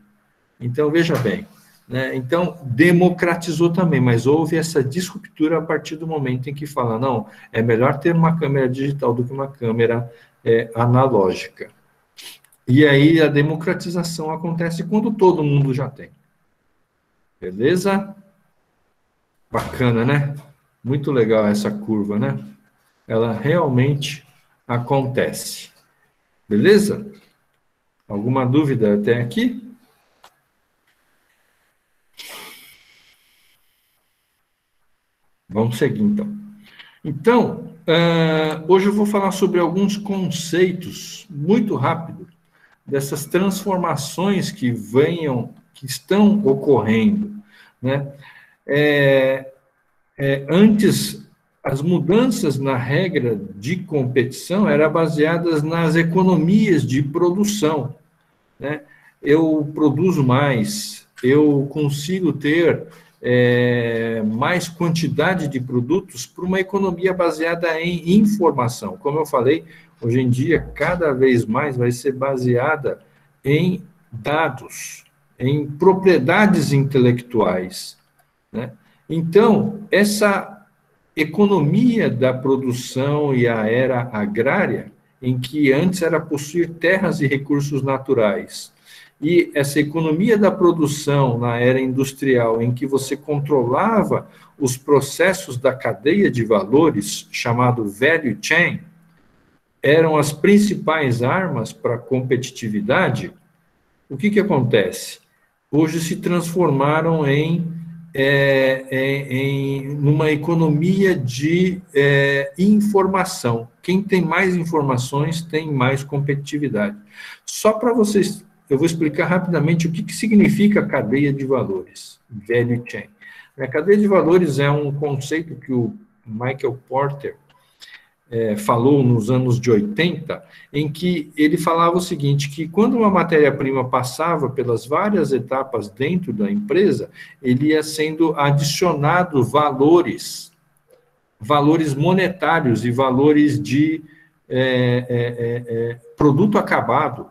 Então, veja bem, né? Então, democratizou também, mas houve essa disruptura a partir do momento em que fala, não, é melhor ter uma câmera digital do que uma câmera analógica. E aí a democratização acontece quando todo mundo já tem. Beleza? Bacana, né? Muito legal essa curva, né? Ela realmente acontece. Beleza? Alguma dúvida até aqui? Vamos seguir, então. Então, hoje eu vou falar sobre alguns conceitos, muito rápido, dessas transformações que estão ocorrendo, né? Antes, as mudanças na regra de competição eram baseadas nas economias de produção, né? Eu produzo mais, eu consigo ter mais quantidade de produtos para uma economia baseada em informação. Como eu falei, hoje em dia, cada vez mais vai ser baseada em dados, em propriedades intelectuais, né? Então, essa economia da produção e a era agrária, em que antes era possuir terras e recursos naturais, e essa economia da produção na era industrial, em que você controlava os processos da cadeia de valores, chamado value chain, eram as principais armas para a competitividade. O que acontece? Hoje se transformaram numa economia de informação. Quem tem mais informações tem mais competitividade. Só para vocês, eu vou explicar rapidamente o que significa cadeia de valores, value chain. A cadeia de valores é um conceito que o Michael Porter falou nos anos de 80, em que ele falava o seguinte, que quando uma matéria-prima passava pelas várias etapas dentro da empresa, ele ia sendo adicionado valores monetários e valores de produto acabado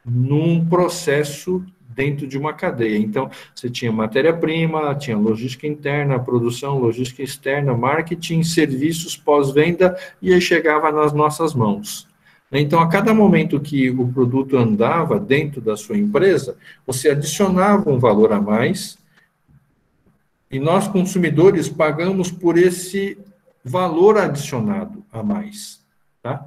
num processo dentro de uma cadeia. Então, você tinha matéria-prima, tinha logística interna, produção, logística externa, marketing, serviços, pós-venda, e aí chegava nas nossas mãos. Então, a cada momento que o produto andava dentro da sua empresa, você adicionava um valor a mais, e nós, consumidores, pagamos por esse valor adicionado a mais. Tá?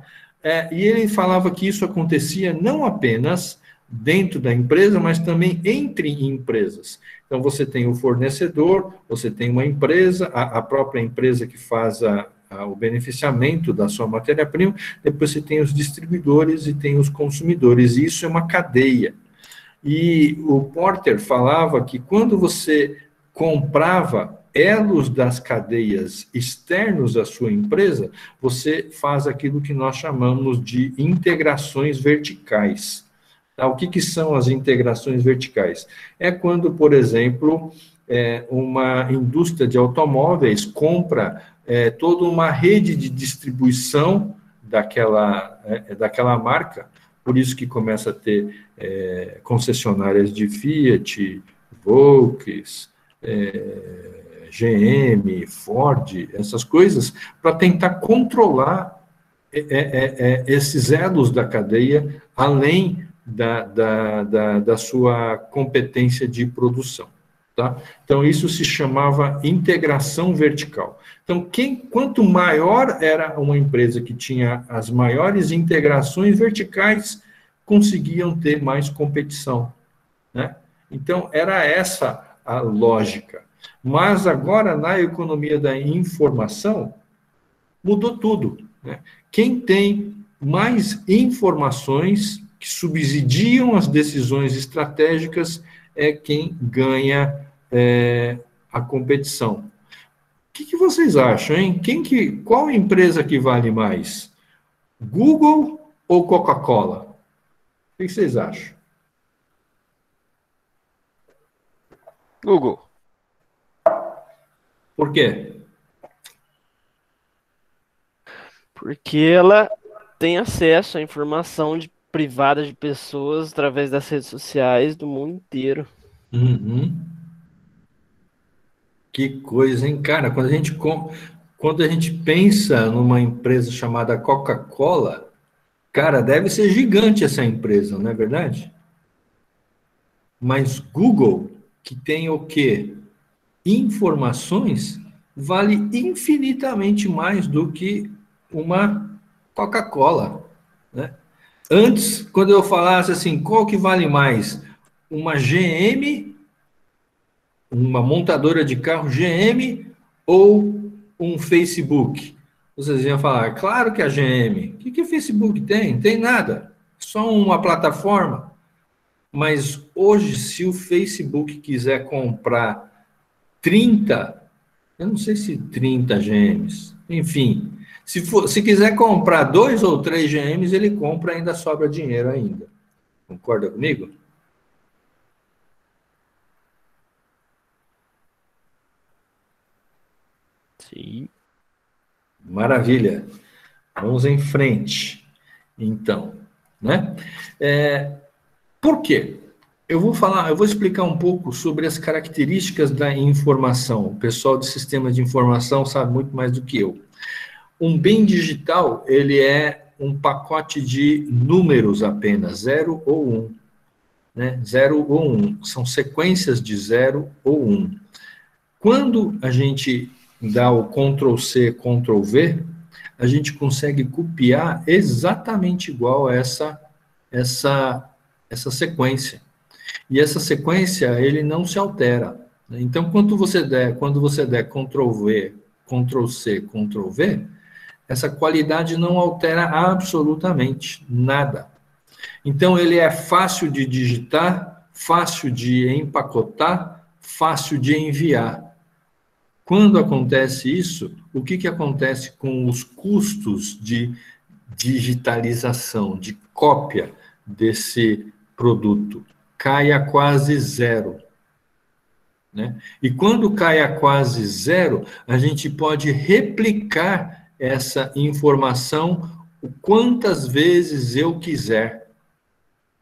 E ele falava que isso acontecia não apenas dentro da empresa, mas também entre empresas. Então, você tem o fornecedor, você tem uma empresa, a própria empresa que faz o beneficiamento da sua matéria-prima, depois você tem os distribuidores e tem os consumidores, e isso é uma cadeia. E o Porter falava que quando você comprava elos das cadeias externos à sua empresa, você faz aquilo que nós chamamos de integrações verticais. O que são as integrações verticais? É quando, por exemplo, uma indústria de automóveis compra toda uma rede de distribuição daquela marca, por isso que começa a ter concessionárias de Fiat, Volkswagen, GM, Ford, essas coisas, para tentar controlar esses elos da cadeia, além da sua competência de produção. Tá? Então, isso se chamava integração vertical. Então, quanto maior era uma empresa que tinha as maiores integrações verticais, conseguiam ter mais competição. Né? Então, era essa a lógica. Mas agora, na economia da informação, mudou tudo. Né? Quem tem mais informações que subsidiam as decisões estratégicas é quem ganha a competição. O que vocês acham, hein? Qual empresa que vale mais? Google ou Coca-Cola? O que vocês acham? Google. Por quê? Porque ela tem acesso à informação privada de pessoas através das redes sociais do mundo inteiro. Uhum. Que coisa, hein, cara? Quando a gente pensa numa empresa chamada Coca-Cola, cara, deve ser gigante essa empresa, não é verdade? Mas Google, que tem o quê? Informações, vale infinitamente mais do que uma Coca-Cola, né? Antes, quando eu falasse assim, qual que vale mais? Uma GM, uma montadora de carro GM ou um Facebook? Vocês iam falar, claro que a GM. O que o Facebook tem? Tem nada. Só uma plataforma. Mas hoje, se o Facebook quiser comprar 30, eu não sei se 30 GMs, enfim, se quiser comprar 2 ou 3 GMs, ele compra, ainda sobra dinheiro ainda. Concorda comigo? Sim. Maravilha. Vamos em frente. Então, né? Por quê? Eu vou explicar um pouco sobre as características da informação. O pessoal de sistemas de informação sabe muito mais do que eu. Um bem digital, ele é um pacote de números apenas, 0 ou 1. Né? 0 ou 1. São sequências de 0 ou 1. Quando a gente dá o Ctrl+C, Ctrl+V, a gente consegue copiar exatamente igual a essa sequência. E essa sequência, ele não se altera. Então, quando você der Ctrl+V, Ctrl+C, Ctrl+V, essa qualidade não altera absolutamente nada. Então, ele é fácil de digitar, fácil de empacotar, fácil de enviar. Quando acontece isso, o que acontece com os custos de digitalização, de cópia desse produto? Cai a quase zero. Né? E quando cai a quase zero, a gente pode replicar essa informação quantas vezes eu quiser.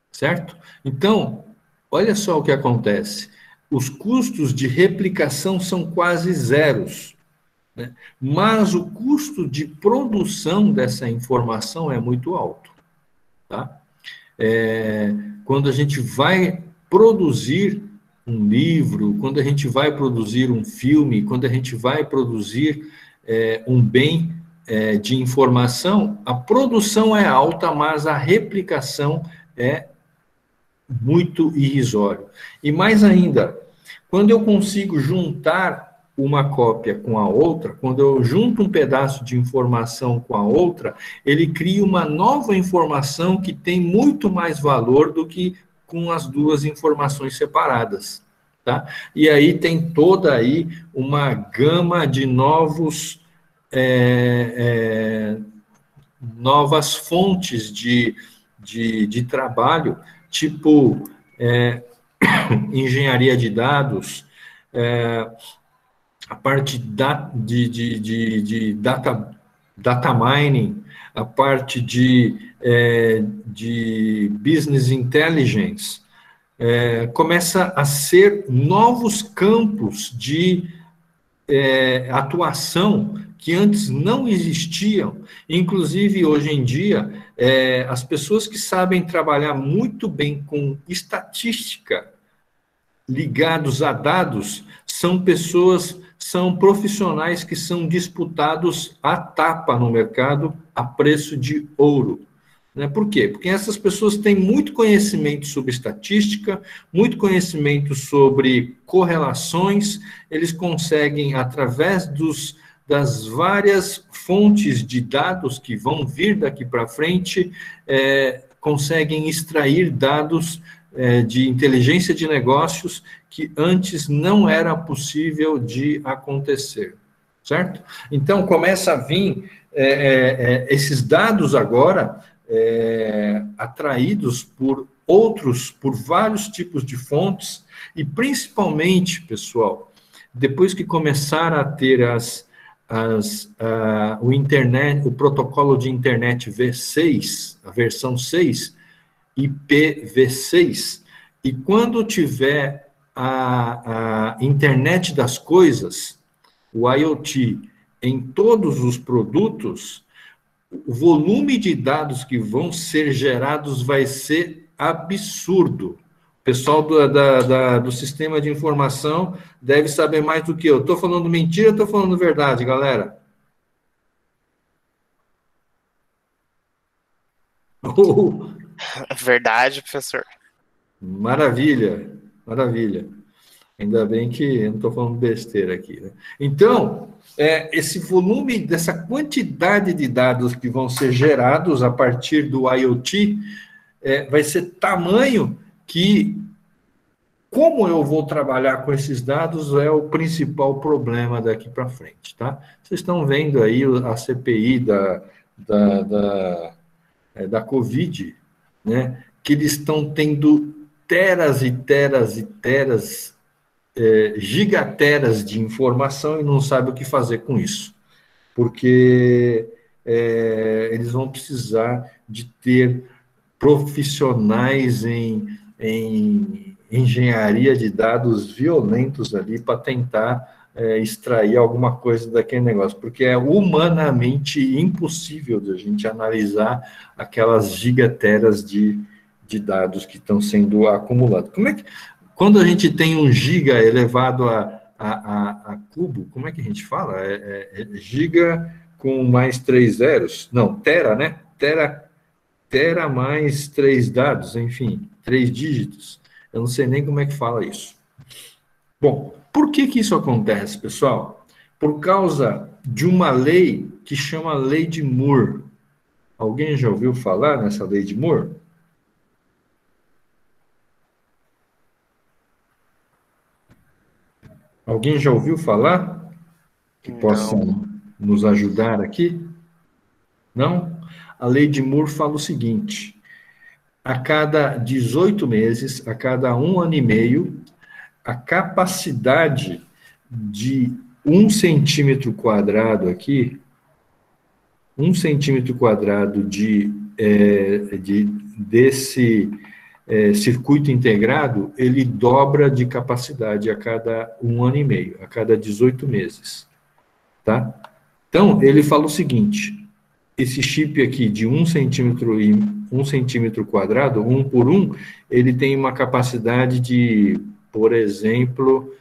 Certo? Então, olha só o que acontece. Os custos de replicação são quase zeros, né? Mas o custo de produção dessa informação é muito alto. Tá? Quando a gente vai produzir um livro, quando a gente vai produzir um filme, quando a gente vai produzir um bem de informação, a produção é alta, mas a replicação é muito irrisório. E mais ainda, quando eu consigo juntar uma cópia com a outra, quando eu junto um pedaço de informação com a outra, ele cria uma nova informação que tem muito mais valor do que com as duas informações separadas. Tá? E aí tem toda aí uma gama de novas fontes de trabalho, tipo engenharia de dados, a parte de data mining, a parte de business intelligence, começa a ser novos campos de atuação que antes não existiam. Inclusive, hoje em dia, as pessoas que sabem trabalhar muito bem com estatística ligados a dados são profissionais que são disputados à tapa no mercado a preço de ouro. Né? Por quê? Porque essas pessoas têm muito conhecimento sobre estatística, muito conhecimento sobre correlações, eles conseguem, através das várias fontes de dados que vão vir daqui para frente, conseguem extrair dados de inteligência de negócios que antes não era possível de acontecer, certo? Então, começa a vir esses dados agora atraídos por vários tipos de fontes, e principalmente, pessoal, depois que começaram a ter o protocolo de internet V6, a versão 6, IPv6, e quando tiver a internet das coisas, o IoT, em todos os produtos, o volume de dados que vão ser gerados vai ser absurdo. O pessoal do sistema de informação deve saber mais do que eu. Estou falando mentira ou estou falando verdade, galera? Verdade, professor. Maravilha, maravilha. Ainda bem que eu não estou falando besteira aqui, né? Então, esse volume, dessa quantidade de dados que vão ser gerados a partir do IoT, vai ser tamanho que, como eu vou trabalhar com esses dados, é o principal problema daqui para frente, tá? Vocês estão vendo aí a CPI da Covid, né? Que eles estão tendo teras e teras e teras, gigateras de informação e não sabem o que fazer com isso, porque eles vão precisar de ter profissionais em engenharia de dados violentos ali para tentar extrair alguma coisa daquele negócio, porque é humanamente impossível de a gente analisar aquelas gigateras de dados que estão sendo acumulados. Como é que, quando a gente tem 1 giga elevado a cubo, como é que a gente fala? Giga com mais 3 zeros? Não, tera, né? Tera mais 3 dados, enfim, 3 dígitos. Eu não sei nem como é que fala isso. Bom, por que isso acontece, pessoal? Por causa de uma lei que chama Lei de Moore. Alguém já ouviu falar nessa Lei de Moore? Alguém já ouviu falar? Que possa nos ajudar aqui? Não? A Lei de Moore fala o seguinte: a cada 18 meses, a cada 1 ano e meio, a capacidade de 1 centímetro quadrado aqui, 1 centímetro quadrado desse circuito integrado, ele dobra de capacidade a cada 1 ano e meio, a cada 18 meses, tá? Então, ele fala o seguinte: esse chip aqui de 1 centímetro quadrado, 1 por 1, ele tem uma capacidade de, por exemplo,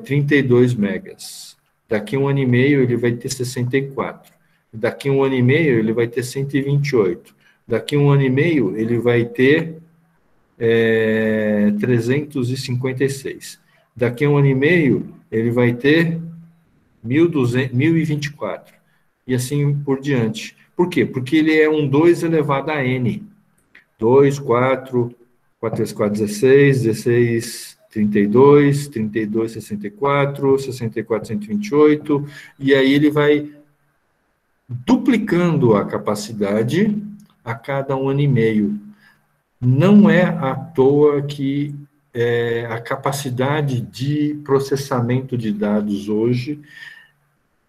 32 megas. Daqui a 1 ano e meio, ele vai ter 64. Daqui a 1 ano e meio, ele vai ter 128. Daqui a 1 ano e meio, ele vai ter 356. Daqui a 1 ano e meio, ele vai ter 1024. E assim por diante. Por quê? Porque ele é um 2 elevado a n. 2, 4, 4 vezes 4, 16, 16, 32, 32, 64, 64, 128, e aí ele vai duplicando a capacidade a cada 1 ano e meio. Não é à toa que a capacidade de processamento de dados hoje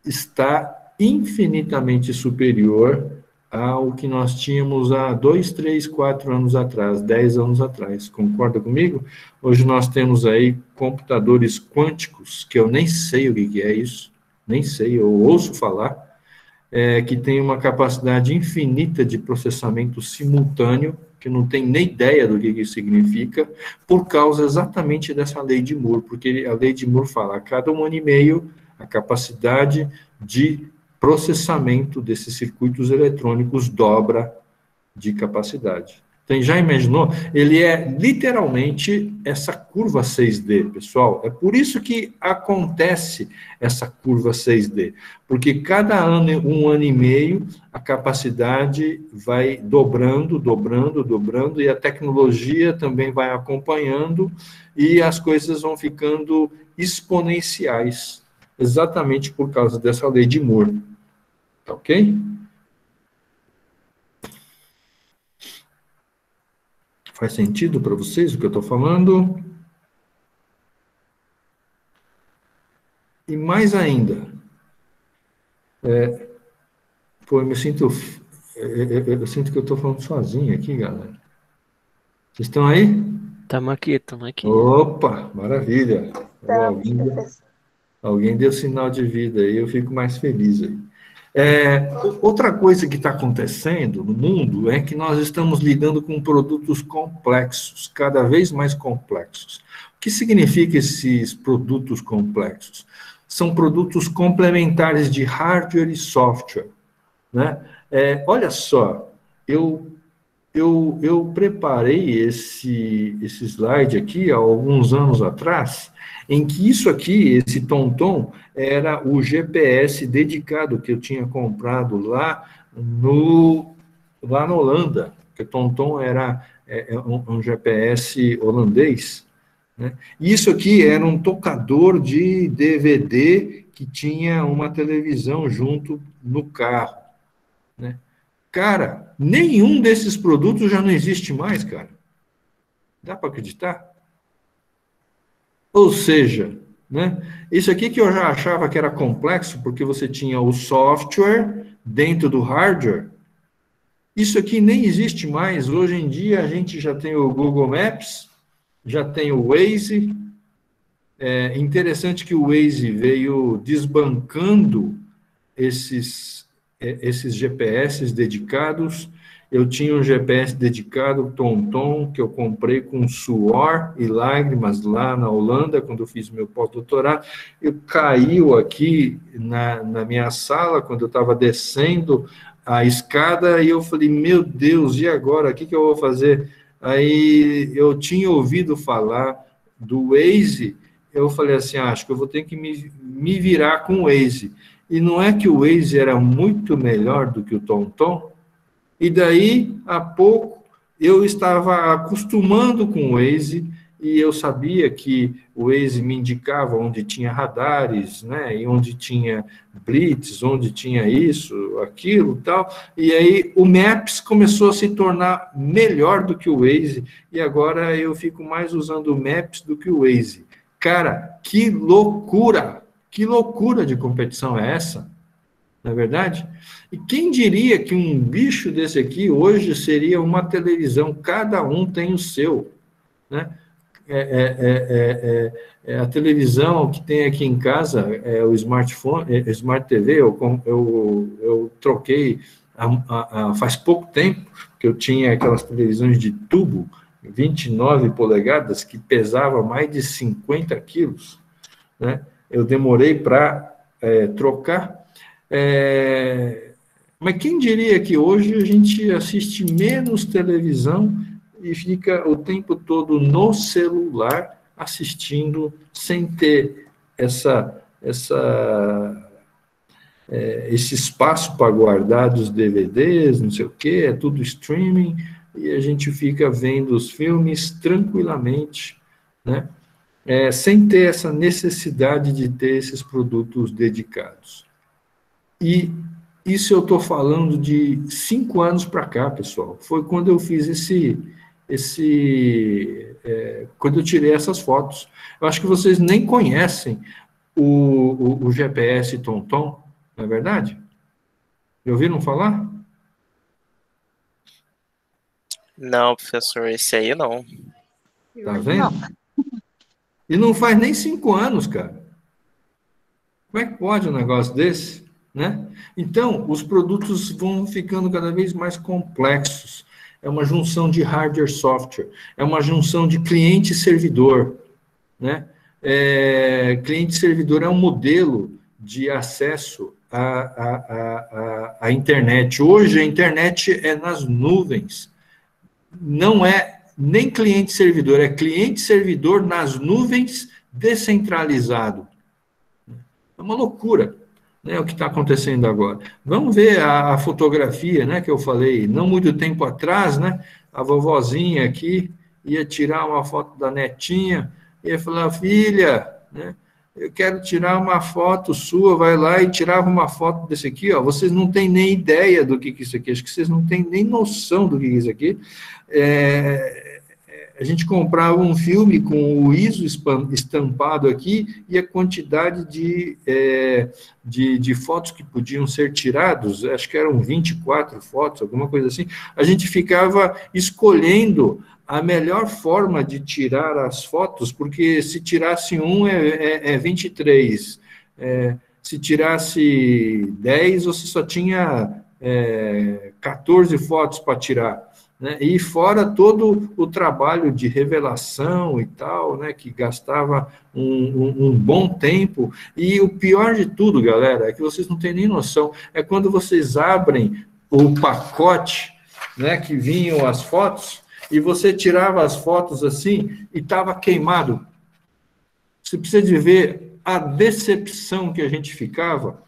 está infinitamente superior ao que nós tínhamos há 2, 3, 4 anos atrás, 10 anos atrás. Concorda comigo? Hoje nós temos aí computadores quânticos, que eu nem sei o que é isso, nem sei, eu ouço falar, que tem uma capacidade infinita de processamento simultâneo, que não tem nem ideia do que isso significa, por causa exatamente dessa lei de Moore, porque a lei de Moore fala, a cada 1 ano e meio, a capacidade de processamento desses circuitos eletrônicos dobra de capacidade. Então, já imaginou? Ele é literalmente essa curva 6D, pessoal. É por isso que acontece essa curva 6D. Porque cada ano, 1 ano e meio, a capacidade vai dobrando, dobrando, dobrando, e a tecnologia também vai acompanhando, e as coisas vão ficando exponenciais, exatamente por causa dessa lei de Moore. Tá ok? Faz sentido para vocês o que eu estou falando? E mais ainda, Pô, eu sinto que eu estou falando sozinho aqui, galera. Vocês estão aí? Estamos aqui. Opa, maravilha. Alguém deu sinal de vida aí, eu fico mais feliz aí. Outra coisa que está acontecendo no mundo é que nós estamos lidando com produtos complexos, cada vez mais complexos. O que significa esses produtos complexos? São produtos complementares de hardware e software, né? Olha só, eu preparei esse slide aqui há alguns anos atrás, em que isso aqui, esse TomTom, era o GPS dedicado que eu tinha comprado lá na Holanda, porque o TomTom era um GPS holandês, né? Isso aqui era um tocador de DVD que tinha uma televisão junto no carro, né? Cara, nenhum desses produtos já não existe mais, cara. Dá para acreditar? Ou seja, né, isso aqui que eu já achava que era complexo, porque você tinha o software dentro do hardware, isso aqui nem existe mais. Hoje em dia a gente já tem o Google Maps, já tem o Waze. É interessante que o Waze veio desbancando esses GPS dedicados. Eu tinha um GPS dedicado, TomTom, que eu comprei com suor e lágrimas lá na Holanda, quando eu fiz meu pós-doutorado. Caiu aqui na minha sala, quando eu estava descendo a escada, e eu falei, meu Deus, e agora? O que eu vou fazer? Aí eu tinha ouvido falar do Waze, eu falei assim, acho que eu vou ter que me virar com o Waze. E não é que o Waze era muito melhor do que o TomTom? E daí, a pouco, eu estava acostumando com o Waze, e eu sabia que o Waze me indicava onde tinha radares, né, e onde tinha blitz, onde tinha isso, aquilo, tal. E aí o Maps começou a se tornar melhor do que o Waze, e agora eu fico mais usando o Maps do que o Waze. Cara, que loucura! Que loucura de competição é essa? Não é verdade? E quem diria que um bicho desse aqui hoje seria uma televisão, cada um tem o seu, né? A televisão que tem aqui em casa, o smartphone, Smart TV, eu troquei faz pouco tempo, que eu tinha aquelas televisões de tubo, 29 polegadas, que pesava mais de 50 quilos, né? Eu demorei para trocar. Mas quem diria que hoje a gente assiste menos televisão e fica o tempo todo no celular assistindo, sem ter esse espaço para guardar dos DVDs, não sei o quê, é tudo streaming, e a gente fica vendo os filmes tranquilamente, né? Sem ter essa necessidade de ter esses produtos dedicados. E isso eu estou falando de 5 anos para cá, pessoal. Foi quando eu fiz quando eu tirei essas fotos. Eu acho que vocês nem conhecem o GPS TomTom, não é verdade? Já ouviram falar? Não, professor, esse aí não. Tá vendo? E não faz nem 5 anos, cara. Como é que pode um negócio desse, né? Então, os produtos vão ficando cada vez mais complexos. É uma junção de hardware e software. É uma junção de cliente e servidor, né? Cliente e servidor é um modelo de acesso à internet. Hoje, a internet é nas nuvens. Não é nem cliente-servidor, é cliente-servidor nas nuvens, descentralizado. É uma loucura, né, o que está acontecendo agora. Vamos ver a fotografia, né, que eu falei, não muito tempo atrás, né, a vovozinha aqui ia tirar uma foto da netinha, ia falar, filha, né, eu quero tirar uma foto sua, vai lá e tirava uma foto desse aqui, ó. Vocês não têm nem ideia do que é isso aqui, acho que vocês não têm nem noção do que é isso aqui. a gente comprava um filme com o ISO estampado aqui e a quantidade de fotos que podiam ser tirados, acho que eram 24 fotos, alguma coisa assim. A gente ficava escolhendo a melhor forma de tirar as fotos, porque se tirasse um é 23, se tirasse 10, você só tinha 14 fotos para tirar. Né? E fora todo o trabalho de revelação e tal, né, que gastava um bom tempo. E o pior de tudo, galera, é que vocês não têm nem noção, é quando vocês abrem o pacote, né, que vinham as fotos, e você tirava as fotos assim, e estava queimado. Você precisa de ver a decepção que a gente ficava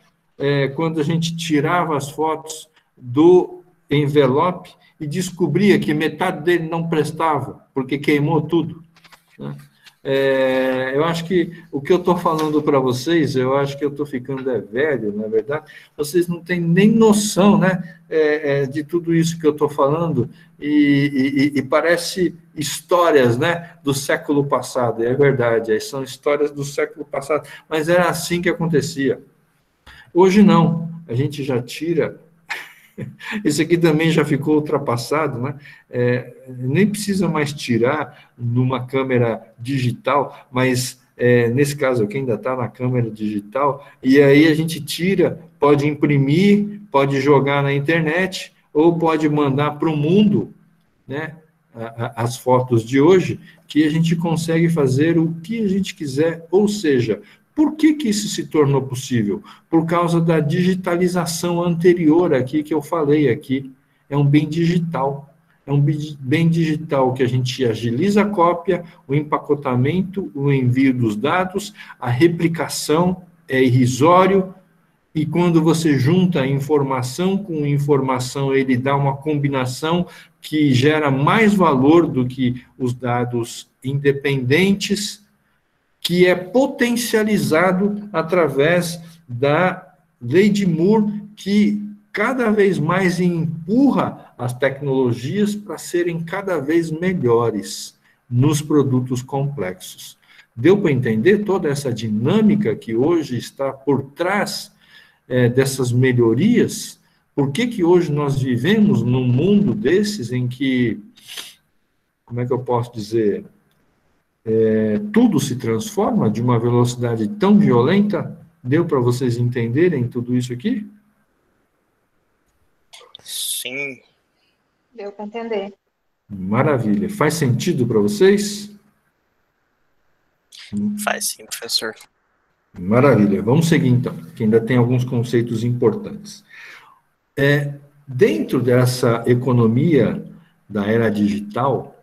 quando a gente tirava as fotos do envelope e descobria que metade dele não prestava, porque queimou tudo. Né? Eu acho que o que eu estou falando para vocês, eu acho que eu estou ficando velho, na verdade, vocês não têm nem noção, né, de tudo isso que eu estou falando, e parece histórias, né, do século passado, é verdade, são histórias do século passado, mas era assim que acontecia. Hoje não, a gente já tira. Esse aqui também já ficou ultrapassado, né? Nem precisa mais tirar numa câmera digital, mas nesse caso aqui ainda está na câmera digital, e aí a gente tira, pode imprimir, pode jogar na internet, ou pode mandar para o mundo, né? As fotos de hoje, que a gente consegue fazer o que a gente quiser, ou seja, por que isso se tornou possível? Por causa da digitalização anterior aqui, que eu falei aqui. É um bem digital. É um bem digital que a gente agiliza a cópia, o empacotamento, o envio dos dados, a replicação é irrisório, e quando você junta informação com informação, ele dá uma combinação que gera mais valor do que os dados independentes, que é potencializado através da lei de Moore, que cada vez mais empurra as tecnologias para serem cada vez melhores nos produtos complexos. Deu para entender toda essa dinâmica que hoje está por trás dessas melhorias? Por que hoje nós vivemos num mundo desses em que, como é que eu posso dizer... tudo se transforma de uma velocidade tão violenta? Deu para vocês entenderem tudo isso aqui? Sim. Deu para entender. Maravilha. Faz sentido para vocês? Faz sim, professor. Maravilha. Vamos seguir então, que ainda tem alguns conceitos importantes. Dentro dessa economia da era digital,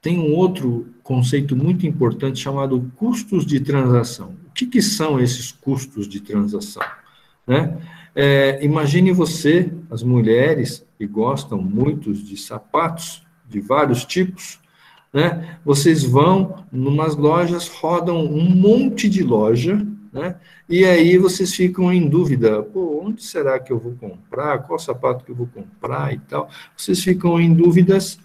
tem um outro conceito muito importante chamado custos de transação. O que são esses custos de transação? Né? Imagine você, as mulheres que gostam muito de sapatos, de vários tipos, né? Vocês vão numas lojas, rodam um monte de loja, né? E aí vocês ficam em dúvida, onde será que eu vou comprar? Qual sapato que eu vou comprar e tal? Vocês ficam em dúvidas.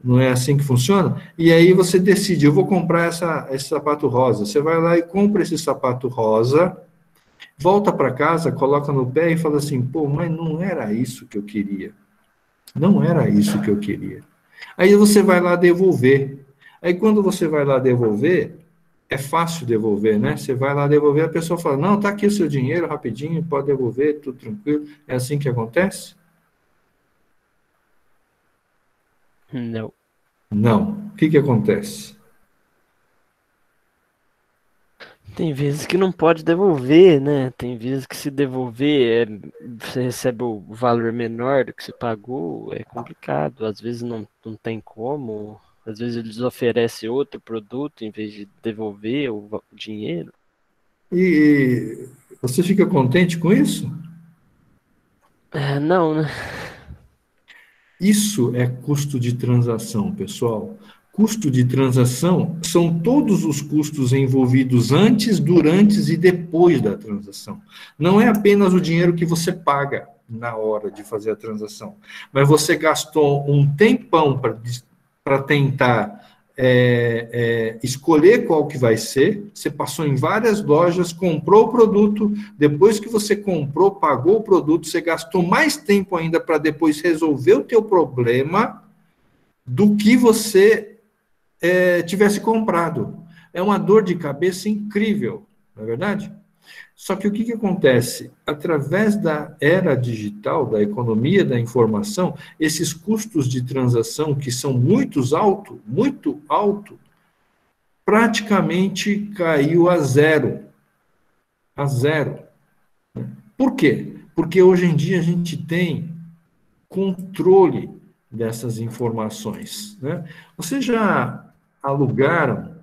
Não é assim que funciona? E aí você decide, eu vou comprar esse sapato rosa. Você vai lá e compra esse sapato rosa, volta para casa, coloca no pé e fala assim, mas não era isso que eu queria. Não era isso que eu queria. Aí você vai lá devolver. Aí quando você vai lá devolver, é fácil devolver, né? Você vai lá devolver, a pessoa fala, não, tá aqui o seu dinheiro, rapidinho, pode devolver, tudo tranquilo. É assim que acontece? Não. Não. O que acontece? Tem vezes que não pode devolver, né? Tem vezes que se devolver, você recebe o valor menor do que você pagou, é complicado. Às vezes não tem como. Às vezes eles oferecem outro produto em vez de devolver o dinheiro. E você fica contente com isso? Não, né? Isso é custo de transação, pessoal. Custo de transação são todos os custos envolvidos antes, durante e depois da transação. Não é apenas o dinheiro que você paga na hora de fazer a transação, mas você gastou um tempão para tentar escolher qual que vai ser, você passou em várias lojas, comprou o produto, depois que você comprou, pagou o produto, você gastou mais tempo ainda para depois resolver o teu problema do que você tivesse comprado. É uma dor de cabeça incrível, não é verdade? Só que o que acontece? Através da era digital, da economia da informação, esses custos de transação que são muito alto, praticamente caiu a zero. A zero. Por quê? Porque hoje em dia a gente tem controle dessas informações, né? Vocês já alugaram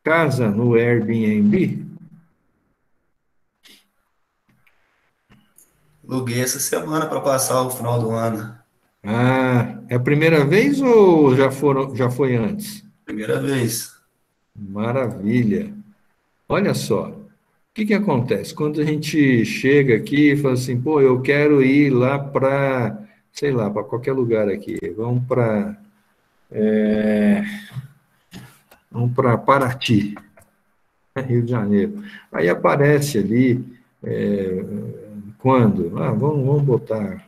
casa no Airbnb? Aluguei essa semana para passar o final do ano. Ah, é a primeira vez ou já foi antes? Primeira vez. Maravilha. Olha só, o que acontece? Quando a gente chega aqui e fala assim, pô, eu quero ir lá para, sei lá, para qualquer lugar aqui, vamos para Paraty, Rio de Janeiro. Aí aparece ali, quando? Vamos botar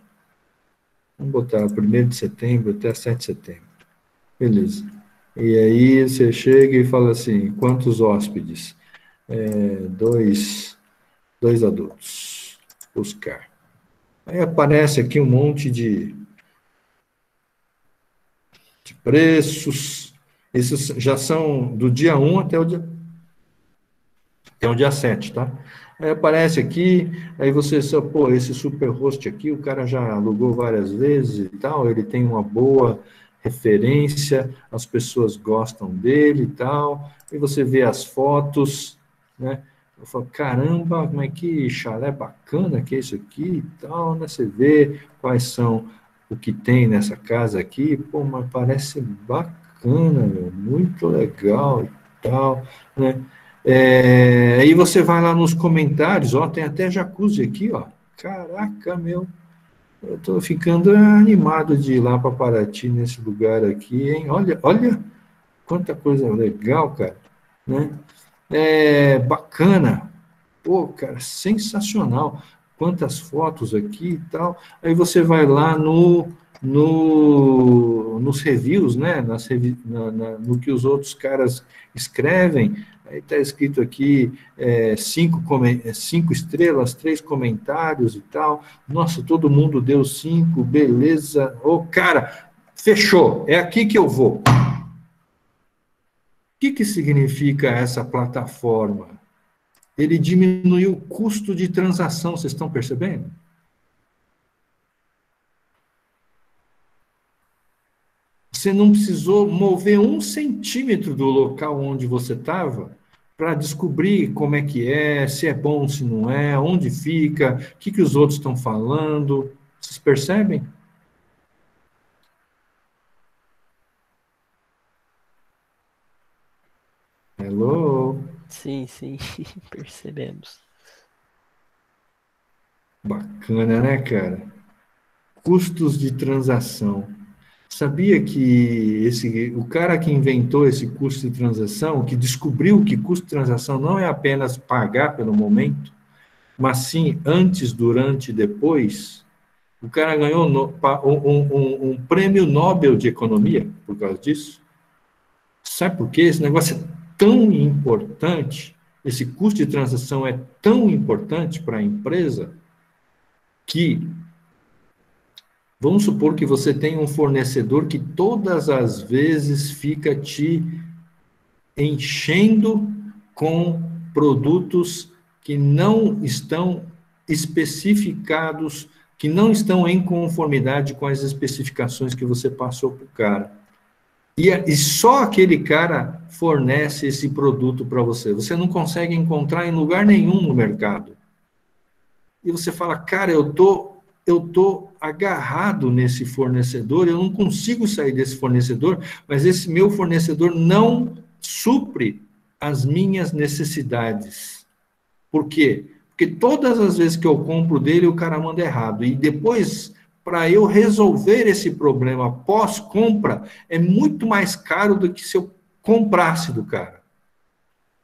1º de setembro até 7 de setembro. Beleza. E aí você chega e fala assim, quantos hóspedes? Dois adultos. Buscar. Aí aparece aqui um monte de preços. Esses já são do dia 1 até o dia 7, tá? Aí aparece aqui, aí você só, pô, esse Superhost aqui, o cara já alugou várias vezes e tal, ele tem uma boa referência, as pessoas gostam dele e tal, e você vê as fotos, né? Eu falo, caramba, como é que chalé bacana que é isso aqui e tal, né? Você vê quais são o que tem nessa casa aqui, pô, mas parece bacana, meu, muito legal e tal, né? Aí você vai lá nos comentários, ó, tem até jacuzzi aqui, ó. Caraca, meu, eu tô ficando animado de ir lá para Paraty, nesse lugar aqui, hein? Olha quanta coisa legal, cara, né? Bacana, pô, cara, sensacional. Quantas fotos aqui e tal. Aí você vai lá nos reviews, né? No que os outros caras escrevem. Aí está escrito aqui 5 estrelas, 3 comentários e tal. Nossa, todo mundo deu 5, beleza. Ô, cara, fechou, é aqui que eu vou. O que significa essa plataforma? Ele diminuiu o custo de transação, vocês estão percebendo? Você não precisou mover 1 centímetro do local onde você estava para descobrir como é que é, se é bom, se não é, onde fica, o que os outros estão falando. Vocês percebem? Hello? Sim, percebemos. Bacana, né, cara? Custos de transação. Sabia que o cara que inventou esse custo de transação, que descobriu que custo de transação não é apenas pagar pelo momento, mas sim antes, durante e depois, o cara ganhou um prêmio Nobel de Economia por causa disso. Sabe por quê? Esse negócio é tão importante, esse custo de transação é tão importante para a empresa, que vamos supor que você tem um fornecedor que todas as vezes fica te enchendo com produtos que não estão especificados, que não estão em conformidade com as especificações que você passou para o cara. E só aquele cara fornece esse produto para você. Você não consegue encontrar em lugar nenhum no mercado. E você fala, cara, eu tô agarrado nesse fornecedor, eu não consigo sair desse fornecedor, mas esse meu fornecedor não supre as minhas necessidades. Por quê? Porque todas as vezes que eu compro dele, o cara manda errado. E depois, para eu resolver esse problema pós-compra é muito mais caro do que se eu comprasse do cara.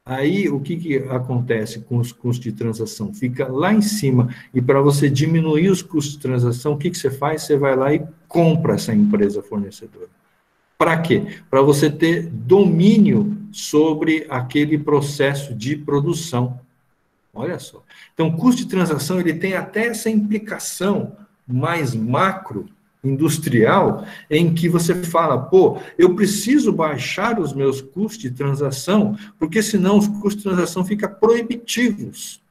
Aí, o que acontece com os custos de transação? Fica lá em cima. E para você diminuir os custos de transação, o que você faz? Você vai lá e compra essa empresa fornecedora. Para quê? Para você ter domínio sobre aquele processo de produção. Olha só. Então, o custo de transação ele tem até essa implicação mais macro, industrial, em que você fala, pô, eu preciso baixar os meus custos de transação, porque senão os custos de transação ficam proibitivos.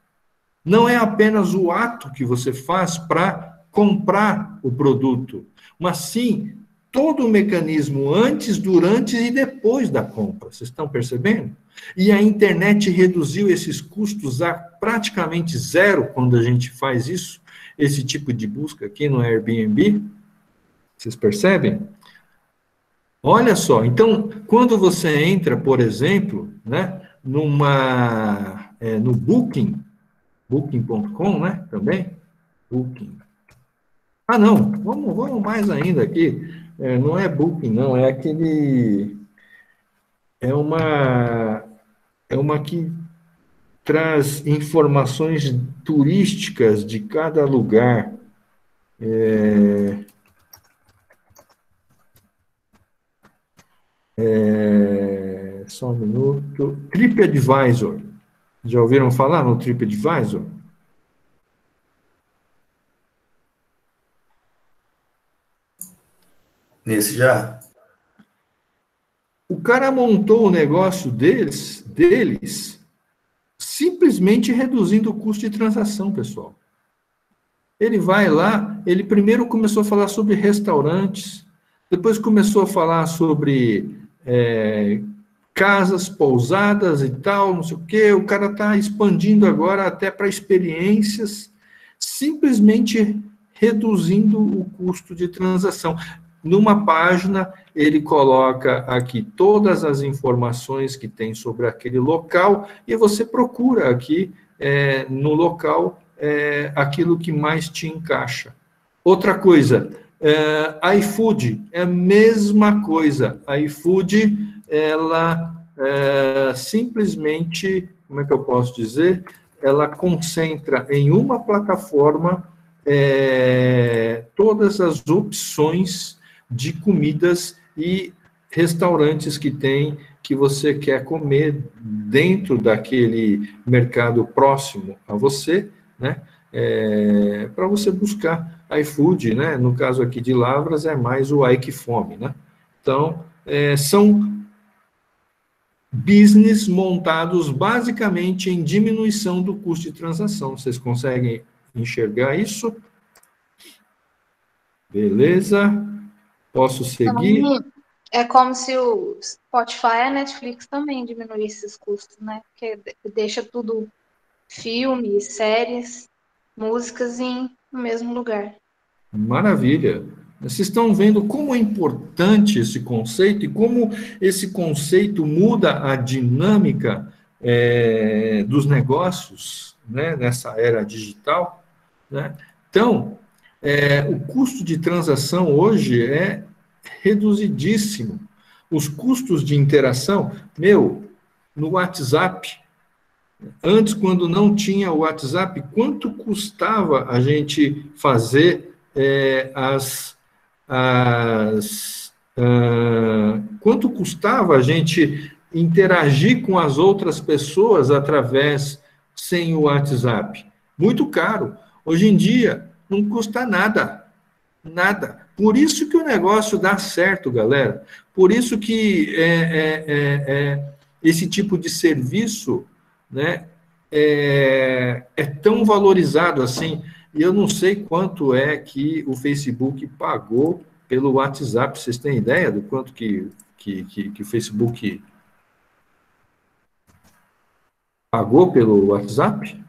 Não é apenas o ato que você faz para comprar o produto, mas sim todo o mecanismo antes, durante e depois da compra. Vocês estão percebendo? E a internet reduziu esses custos a praticamente zero quando a gente faz isso, esse tipo de busca aqui no Airbnb. Vocês percebem? Olha só, então, quando você entra, por exemplo, né, no Booking, Booking.com, né, também, Booking. Ah, não, vamos mais ainda aqui, não é Booking, não, é aquele, é uma que traz informações turísticas de cada lugar. Só um minuto. TripAdvisor. Já ouviram falar no TripAdvisor? Nesse já? O cara montou o negócio deles simplesmente reduzindo o custo de transação, pessoal. Ele vai lá, ele primeiro começou a falar sobre restaurantes, depois começou a falar sobre casas, pousadas e tal, não sei o quê. O cara está expandindo agora até para experiências, simplesmente reduzindo o custo de transação. Numa página, ele coloca aqui todas as informações que tem sobre aquele local e você procura aqui no local aquilo que mais te encaixa. Outra coisa, iFood é a mesma coisa. A iFood, ela simplesmente, como é que eu posso dizer? Ela concentra em uma plataforma todas as opções de comidas e restaurantes que tem, que você quer comer dentro daquele mercado próximo a você, né? Para você buscar iFood, né? No caso aqui de Lavras, é mais o Ai Que Fome, né? Então, são business montados basicamente em diminuição do custo de transação. Vocês conseguem enxergar isso? Beleza? Posso seguir? É como se o Spotify e a Netflix também diminuíssem esses custos, né? Porque deixa tudo, filmes, séries, músicas no mesmo lugar. Maravilha. Vocês estão vendo como é importante esse conceito e como esse conceito muda a dinâmica dos negócios, né, nessa era digital, né? Então, o custo de transação hoje é reduzidíssimo. Os custos de interação, no WhatsApp, antes, quando não tinha o WhatsApp, quanto custava a gente fazer quanto custava a gente interagir com as outras pessoas sem o WhatsApp? Muito caro. Hoje em dia, não custa nada. Nada. Por isso que o negócio dá certo, galera. Por isso que esse tipo de serviço, né, é tão valorizado assim. E eu não sei quanto é que o Facebook pagou pelo WhatsApp. Vocês têm ideia do quanto que o Facebook pagou pelo WhatsApp?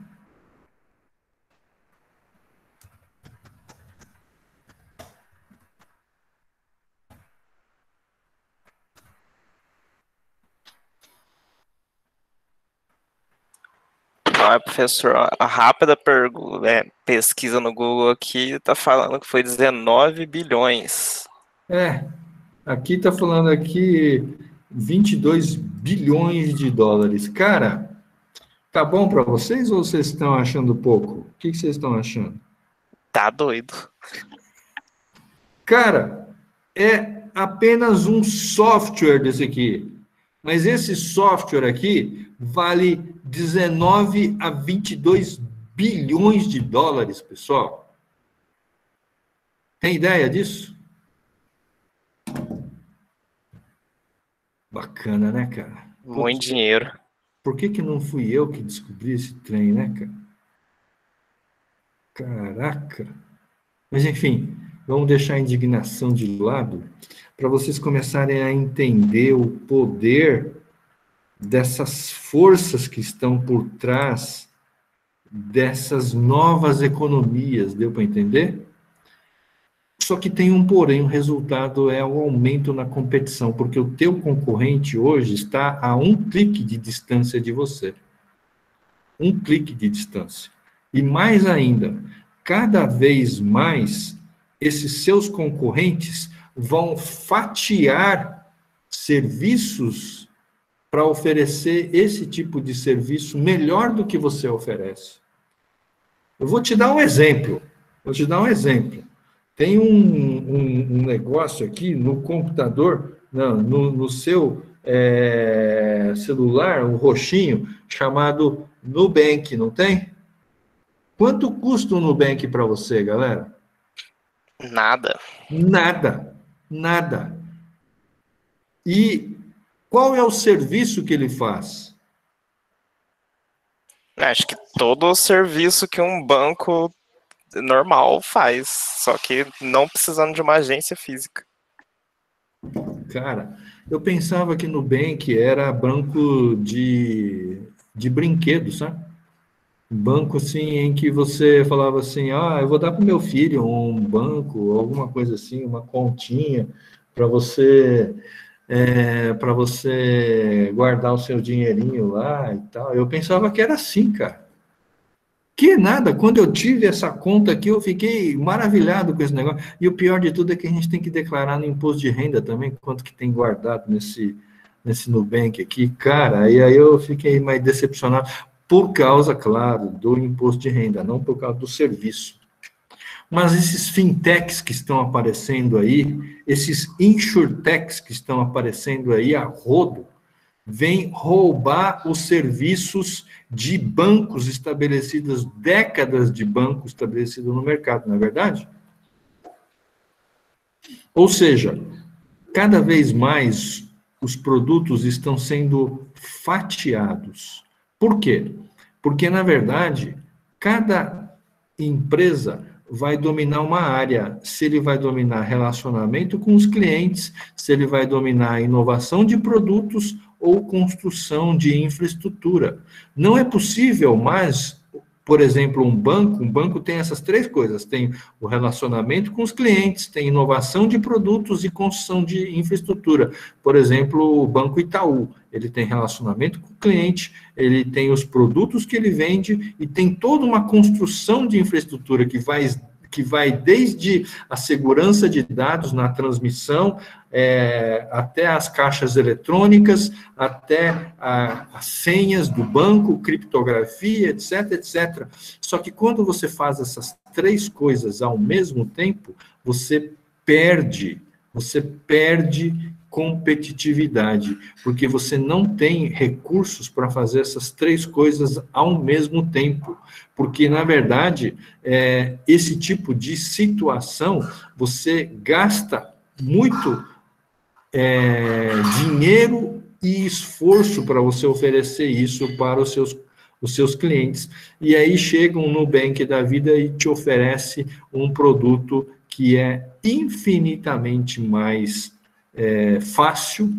professor, a rápida pesquisa no Google aqui tá falando que foi 19 bilhões. Aqui está falando aqui 22 bilhões de dólares. Cara, tá bom para vocês ou vocês estão achando pouco? O que vocês estão achando? Tá doido. Cara, é apenas um software desse aqui. Mas esse software aqui vale 19 a 22 bilhões de dólares, pessoal. Tem ideia disso? Bacana, né, cara? Muito dinheiro. Por que não fui eu que descobri esse trem, né, cara? Caraca! Mas, enfim, vamos deixar a indignação de lado para vocês começarem a entender o poder dessas forças que estão por trás dessas novas economias. Deu para entender? Só que tem um porém, o resultado é o aumento na competição, porque o teu concorrente hoje está a um clique de distância de você. Um clique de distância. E mais ainda, cada vez mais, esses seus concorrentes vão fatiar serviços para oferecer esse tipo de serviço melhor do que você oferece. Eu vou te dar um exemplo. Tem um negócio aqui no computador, no seu celular, um roxinho, chamado Nubank, não tem? Quanto custa o Nubank para você, galera? Nada. Nada. E qual é o serviço que ele faz? Acho que todo o serviço que um banco normal faz, só que não precisando de uma agência física. Cara, eu pensava que Nubank era banco de brinquedos, sabe? Banco, assim, em que você falava assim, eu vou dar para o meu filho um banco, alguma coisa assim, uma continha, para você guardar o seu dinheirinho lá e tal. Eu pensava que era assim, cara. Que nada, quando eu tive essa conta aqui, eu fiquei maravilhado com esse negócio. E o pior de tudo é que a gente tem que declarar no imposto de renda também, quanto que tem guardado nesse Nubank aqui. Cara, e aí eu fiquei mais decepcionado, por causa, claro, do imposto de renda, não por causa do serviço. Mas esses fintechs que estão aparecendo aí, esses insurtechs que estão aparecendo aí a rodo, vêm roubar os serviços de bancos estabelecidos, décadas de bancos estabelecidos no mercado, não é verdade? Ou seja, cada vez mais os produtos estão sendo fatiados. Por quê? Porque, na verdade, cada empresa vai dominar uma área. Se ele vai dominar relacionamento com os clientes, se ele vai dominar inovação de produtos ou construção de infraestrutura. Não é possível mais, por exemplo, um banco tem essas três coisas, tem o relacionamento com os clientes, tem inovação de produtos e construção de infraestrutura. Por exemplo, o Banco Itaú, ele tem relacionamento com o cliente, ele tem os produtos que ele vende e tem toda uma construção de infraestrutura que vai desde a segurança de dados na transmissão, até as caixas eletrônicas, até as senhas do banco, criptografia, etc. Só que quando você faz essas três coisas ao mesmo tempo, você perde competitividade, porque você não tem recursos para fazer essas três coisas ao mesmo tempo, porque, na verdade, esse tipo de situação, você gasta muito dinheiro e esforço para você oferecer isso para os seus clientes, e aí chega um Nubank da vida e te oferece um produto que é infinitamente mais fácil,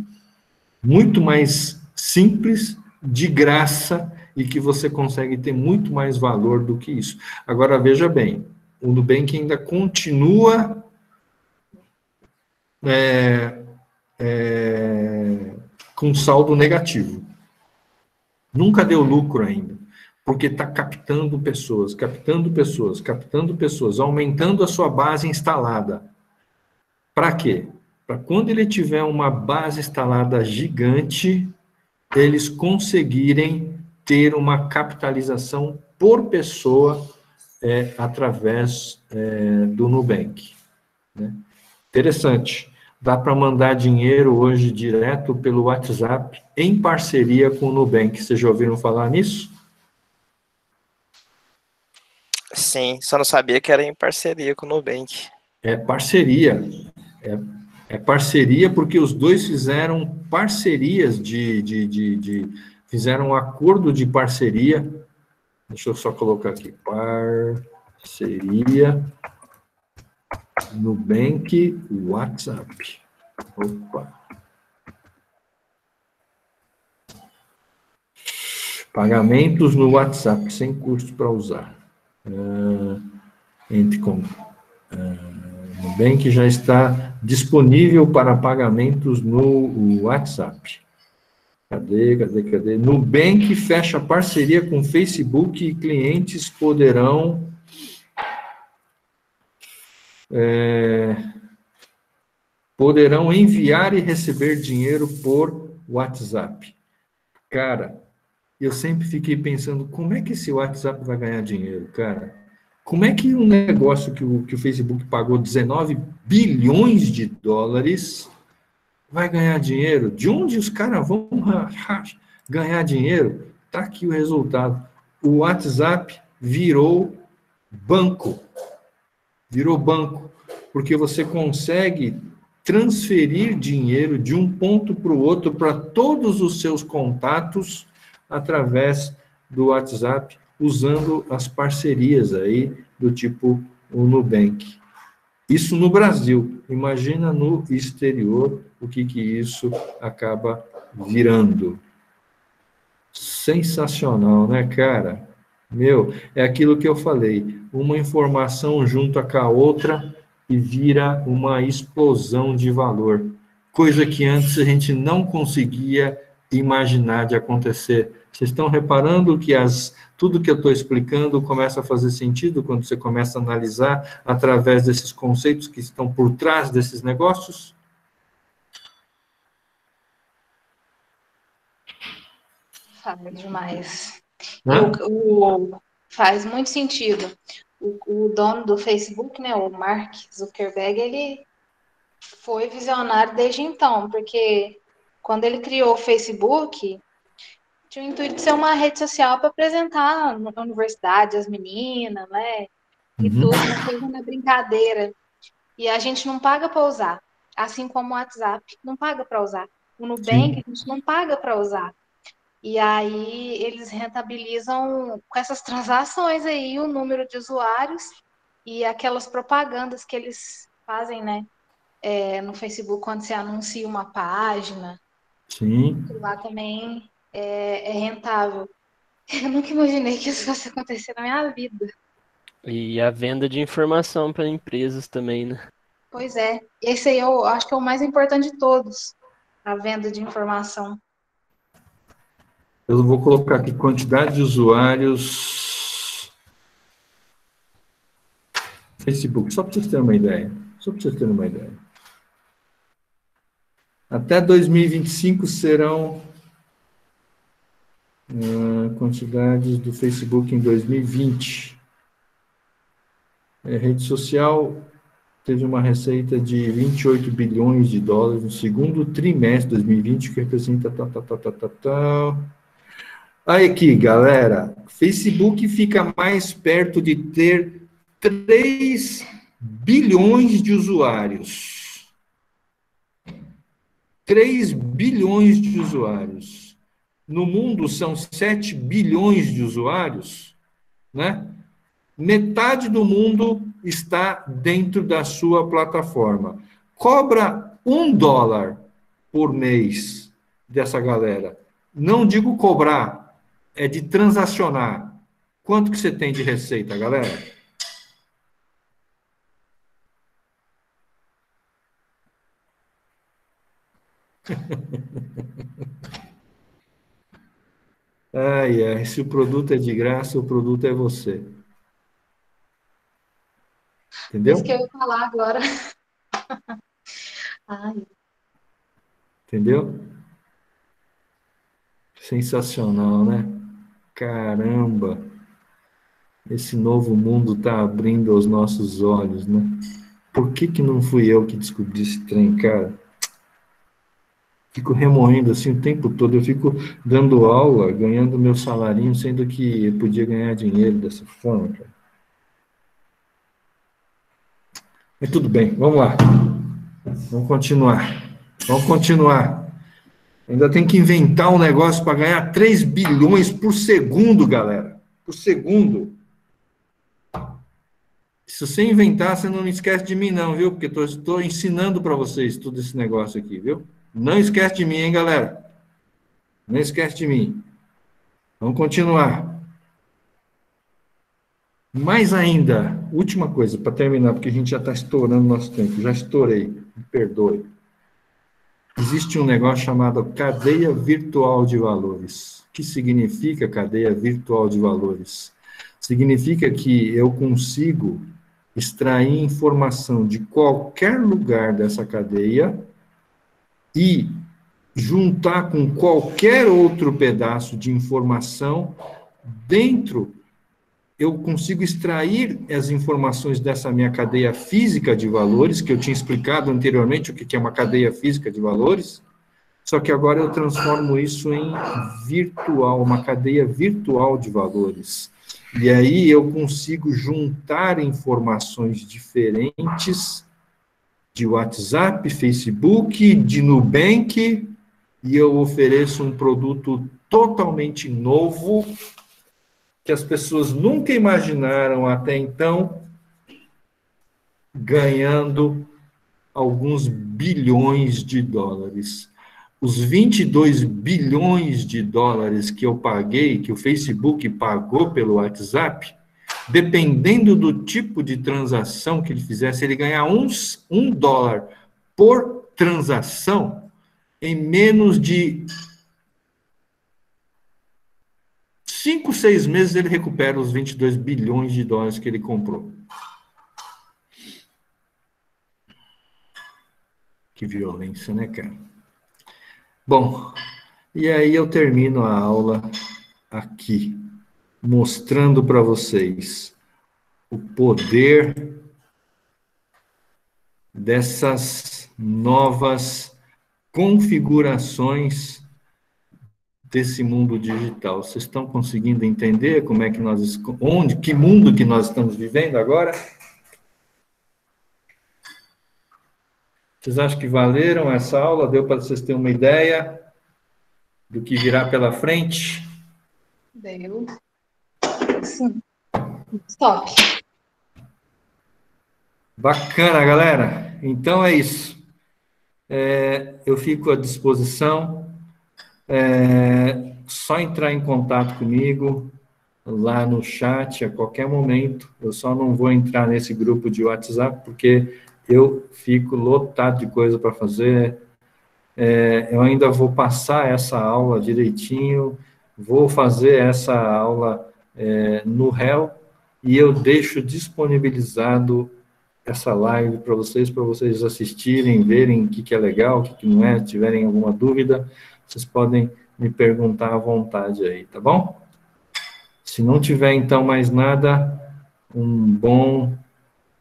muito mais simples, de graça, e que você consegue ter muito mais valor do que isso. Agora, veja bem, o Nubank ainda continua com saldo negativo. Nunca deu lucro ainda. porque está captando pessoas, captando pessoas, captando pessoas, aumentando a sua base instalada. Para quê? Para quando ele tiver uma base instalada gigante, eles conseguirem ter uma capitalização por pessoa através do Nubank. Né? Interessante. Dá para mandar dinheiro hoje direto pelo WhatsApp, em parceria com o Nubank. Vocês já ouviram falar nisso? Sim, só não sabia que era em parceria com o Nubank. É parceria. É parceria porque os dois fizeram parcerias fizeram um acordo de parceria. Deixa eu só colocar aqui. Parceria Nubank WhatsApp. Opa. Pagamentos no WhatsApp, sem custo para usar. Nubank já está disponível para pagamentos no WhatsApp. Cadê? Nubank fecha parceria com Facebook e clientes poderão enviar e receber dinheiro por WhatsApp. Cara, eu sempre fiquei pensando, como é que esse WhatsApp vai ganhar dinheiro, cara? Como é que um negócio que o Facebook pagou 19 bilhões de dólares vai ganhar dinheiro? De onde os caras vão ganhar dinheiro? Está aqui o resultado. O WhatsApp virou banco. Virou banco. Porque você consegue transferir dinheiro de um ponto para o outro para todos os seus contatos através do WhatsApp, usando as parcerias aí do tipo o Nubank. Isso no Brasil. Imagina no exterior o que isso acaba virando. Sensacional, né, cara? Meu, é aquilo que eu falei. Uma informação junta com a outra e vira uma explosão de valor. Coisa que antes a gente não conseguia imaginar de acontecer. Vocês estão reparando que tudo que eu estou explicando começa a fazer sentido quando você começa a analisar através desses conceitos que estão por trás desses negócios? Fala demais. Hã? Faz muito sentido. O dono do Facebook, né, o Mark Zuckerberg, ele foi visionário desde então, porque quando ele criou o Facebook, tinha o intuito de ser uma rede social para apresentar na universidade as meninas, né? E tudo, uma coisa na brincadeira. E a gente não paga para usar. Assim como o WhatsApp não paga para usar. O Nubank, Sim. a gente não paga para usar. E aí eles rentabilizam com essas transações aí o número de usuários e aquelas propagandas que eles fazem, né? No Facebook, quando você anuncia uma página, Sim. lá também é rentável. Eu nunca imaginei que isso fosse acontecer na minha vida. E a venda de informação para empresas também, né? Pois é, esse aí eu acho que é o mais importante de todos, a venda de informação. Eu vou colocar aqui quantidade de usuários Facebook, só para vocês terem uma ideia. Até 2025 serão quantidades do Facebook em 2020. Rede social teve uma receita de 28 bilhões de dólares no segundo trimestre de 2020, que representa Aí aqui, galera, Facebook fica mais perto de ter 3 bilhões de usuários. 3 bilhões de usuários. No mundo são 7 bilhões de usuários, né? Metade do mundo está dentro da sua plataforma. Cobra $1 por mês dessa galera. Não digo cobrar, é de transacionar. Quanto que você tem de receita, galera? Ai, ai, se o produto é de graça, o produto é você. Entendeu? Isso que eu ia falar agora. Ai, Entendeu? Sensacional, né? Caramba! Esse novo mundo está abrindo os nossos olhos, né? Por que que não fui eu que descobri esse trem, cara? Fico remoendo assim o tempo todo. Eu fico dando aula, ganhando meu salarinho, sendo que eu podia ganhar dinheiro dessa forma, cara. Mas tudo bem, vamos lá. Vamos continuar. Vamos continuar. Ainda tem que inventar um negócio para ganhar 3 bilhões por segundo, galera. Por segundo. Se você inventar, você não esquece de mim, não, viu? Porque estou ensinando para vocês tudo esse negócio aqui, viu? Não esquece de mim, hein, galera? Não esquece de mim. Vamos continuar. Mais ainda, última coisa, para terminar, porque a gente já está estourando nosso tempo. Já estourei, me perdoe. Existe um negócio chamado cadeia virtual de valores. O que significa cadeia virtual de valores? Significa que eu consigo extrair informação de qualquer lugar dessa cadeia e juntar com qualquer outro pedaço de informação dentro. Eu consigo extrair as informações dessa minha cadeia física de valores, que eu tinha explicado anteriormente o que é uma cadeia física de valores, só que agora eu transformo isso em virtual, uma cadeia virtual de valores. E aí eu consigo juntar informações diferentes de WhatsApp, Facebook, de Nubank, e eu ofereço um produto totalmente novo, que as pessoas nunca imaginaram até então, ganhando alguns bilhões de dólares. Os 22 bilhões de dólares que eu paguei, que o Facebook pagou pelo WhatsApp, dependendo do tipo de transação que ele fizesse, ele ganhar um dólar por transação, em menos de 5, 6 meses ele recupera os 22 bilhões de dólares que ele comprou. Que violência, né, cara? Bom, e aí eu termino a aula aqui, mostrando para vocês o poder dessas novas configurações desse mundo digital. Vocês estão conseguindo entender como é que que mundo que nós estamos vivendo agora? Vocês acham que valeram essa aula? Deu para vocês terem uma ideia do que virá pela frente? deu. Sim. Stop. Bacana, galera. Então é isso. Eu fico à disposição. Só entrar em contato comigo lá no chat a qualquer momento. Eu só não vou entrar nesse grupo de WhatsApp porque eu fico lotado de coisa para fazer. Eu ainda vou passar essa aula direitinho, vou fazer essa aula no réu e eu deixo disponibilizado essa live para vocês assistirem, verem o que é legal, o que não é. Se tiverem alguma dúvida, vocês podem me perguntar à vontade aí, tá bom? Se não tiver, então, mais nada, um bom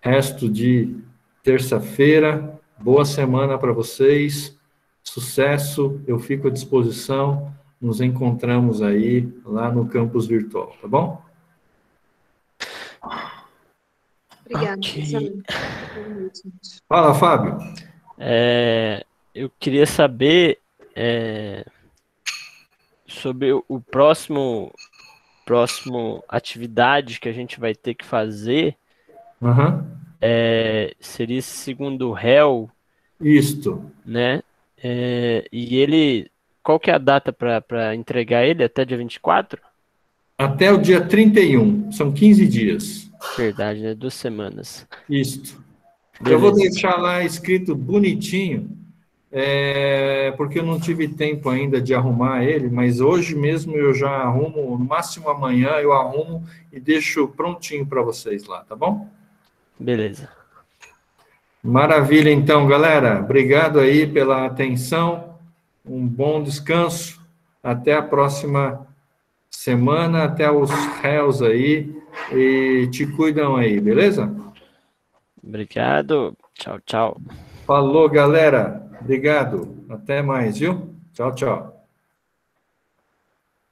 resto de terça-feira, boa semana para vocês, sucesso, eu fico à disposição, nos encontramos aí, lá no campus virtual, tá bom? Obrigada, Ok. professor. Fala, Fábio. Eu queria saber sobre o próximo atividade que a gente vai ter que fazer. Uhum. Seria esse segundo réu, Isto. né? E ele, qual que é a data para entregar ele? Até dia 24? Até o dia 31, são 15 dias. Verdade, né? 2 semanas. Isto. Beleza. Eu vou deixar lá escrito bonitinho, porque eu não tive tempo ainda de arrumar ele, mas hoje mesmo eu já arrumo, no máximo amanhã eu arrumo e deixo prontinho para vocês lá, tá bom? Beleza. Maravilha, então, galera. Obrigado aí pela atenção. Um bom descanso. Até a próxima semana. Até os réus aí. E te cuidam aí, beleza? Obrigado. Tchau, tchau. Falou, galera. Obrigado. Até mais, viu? Tchau, tchau.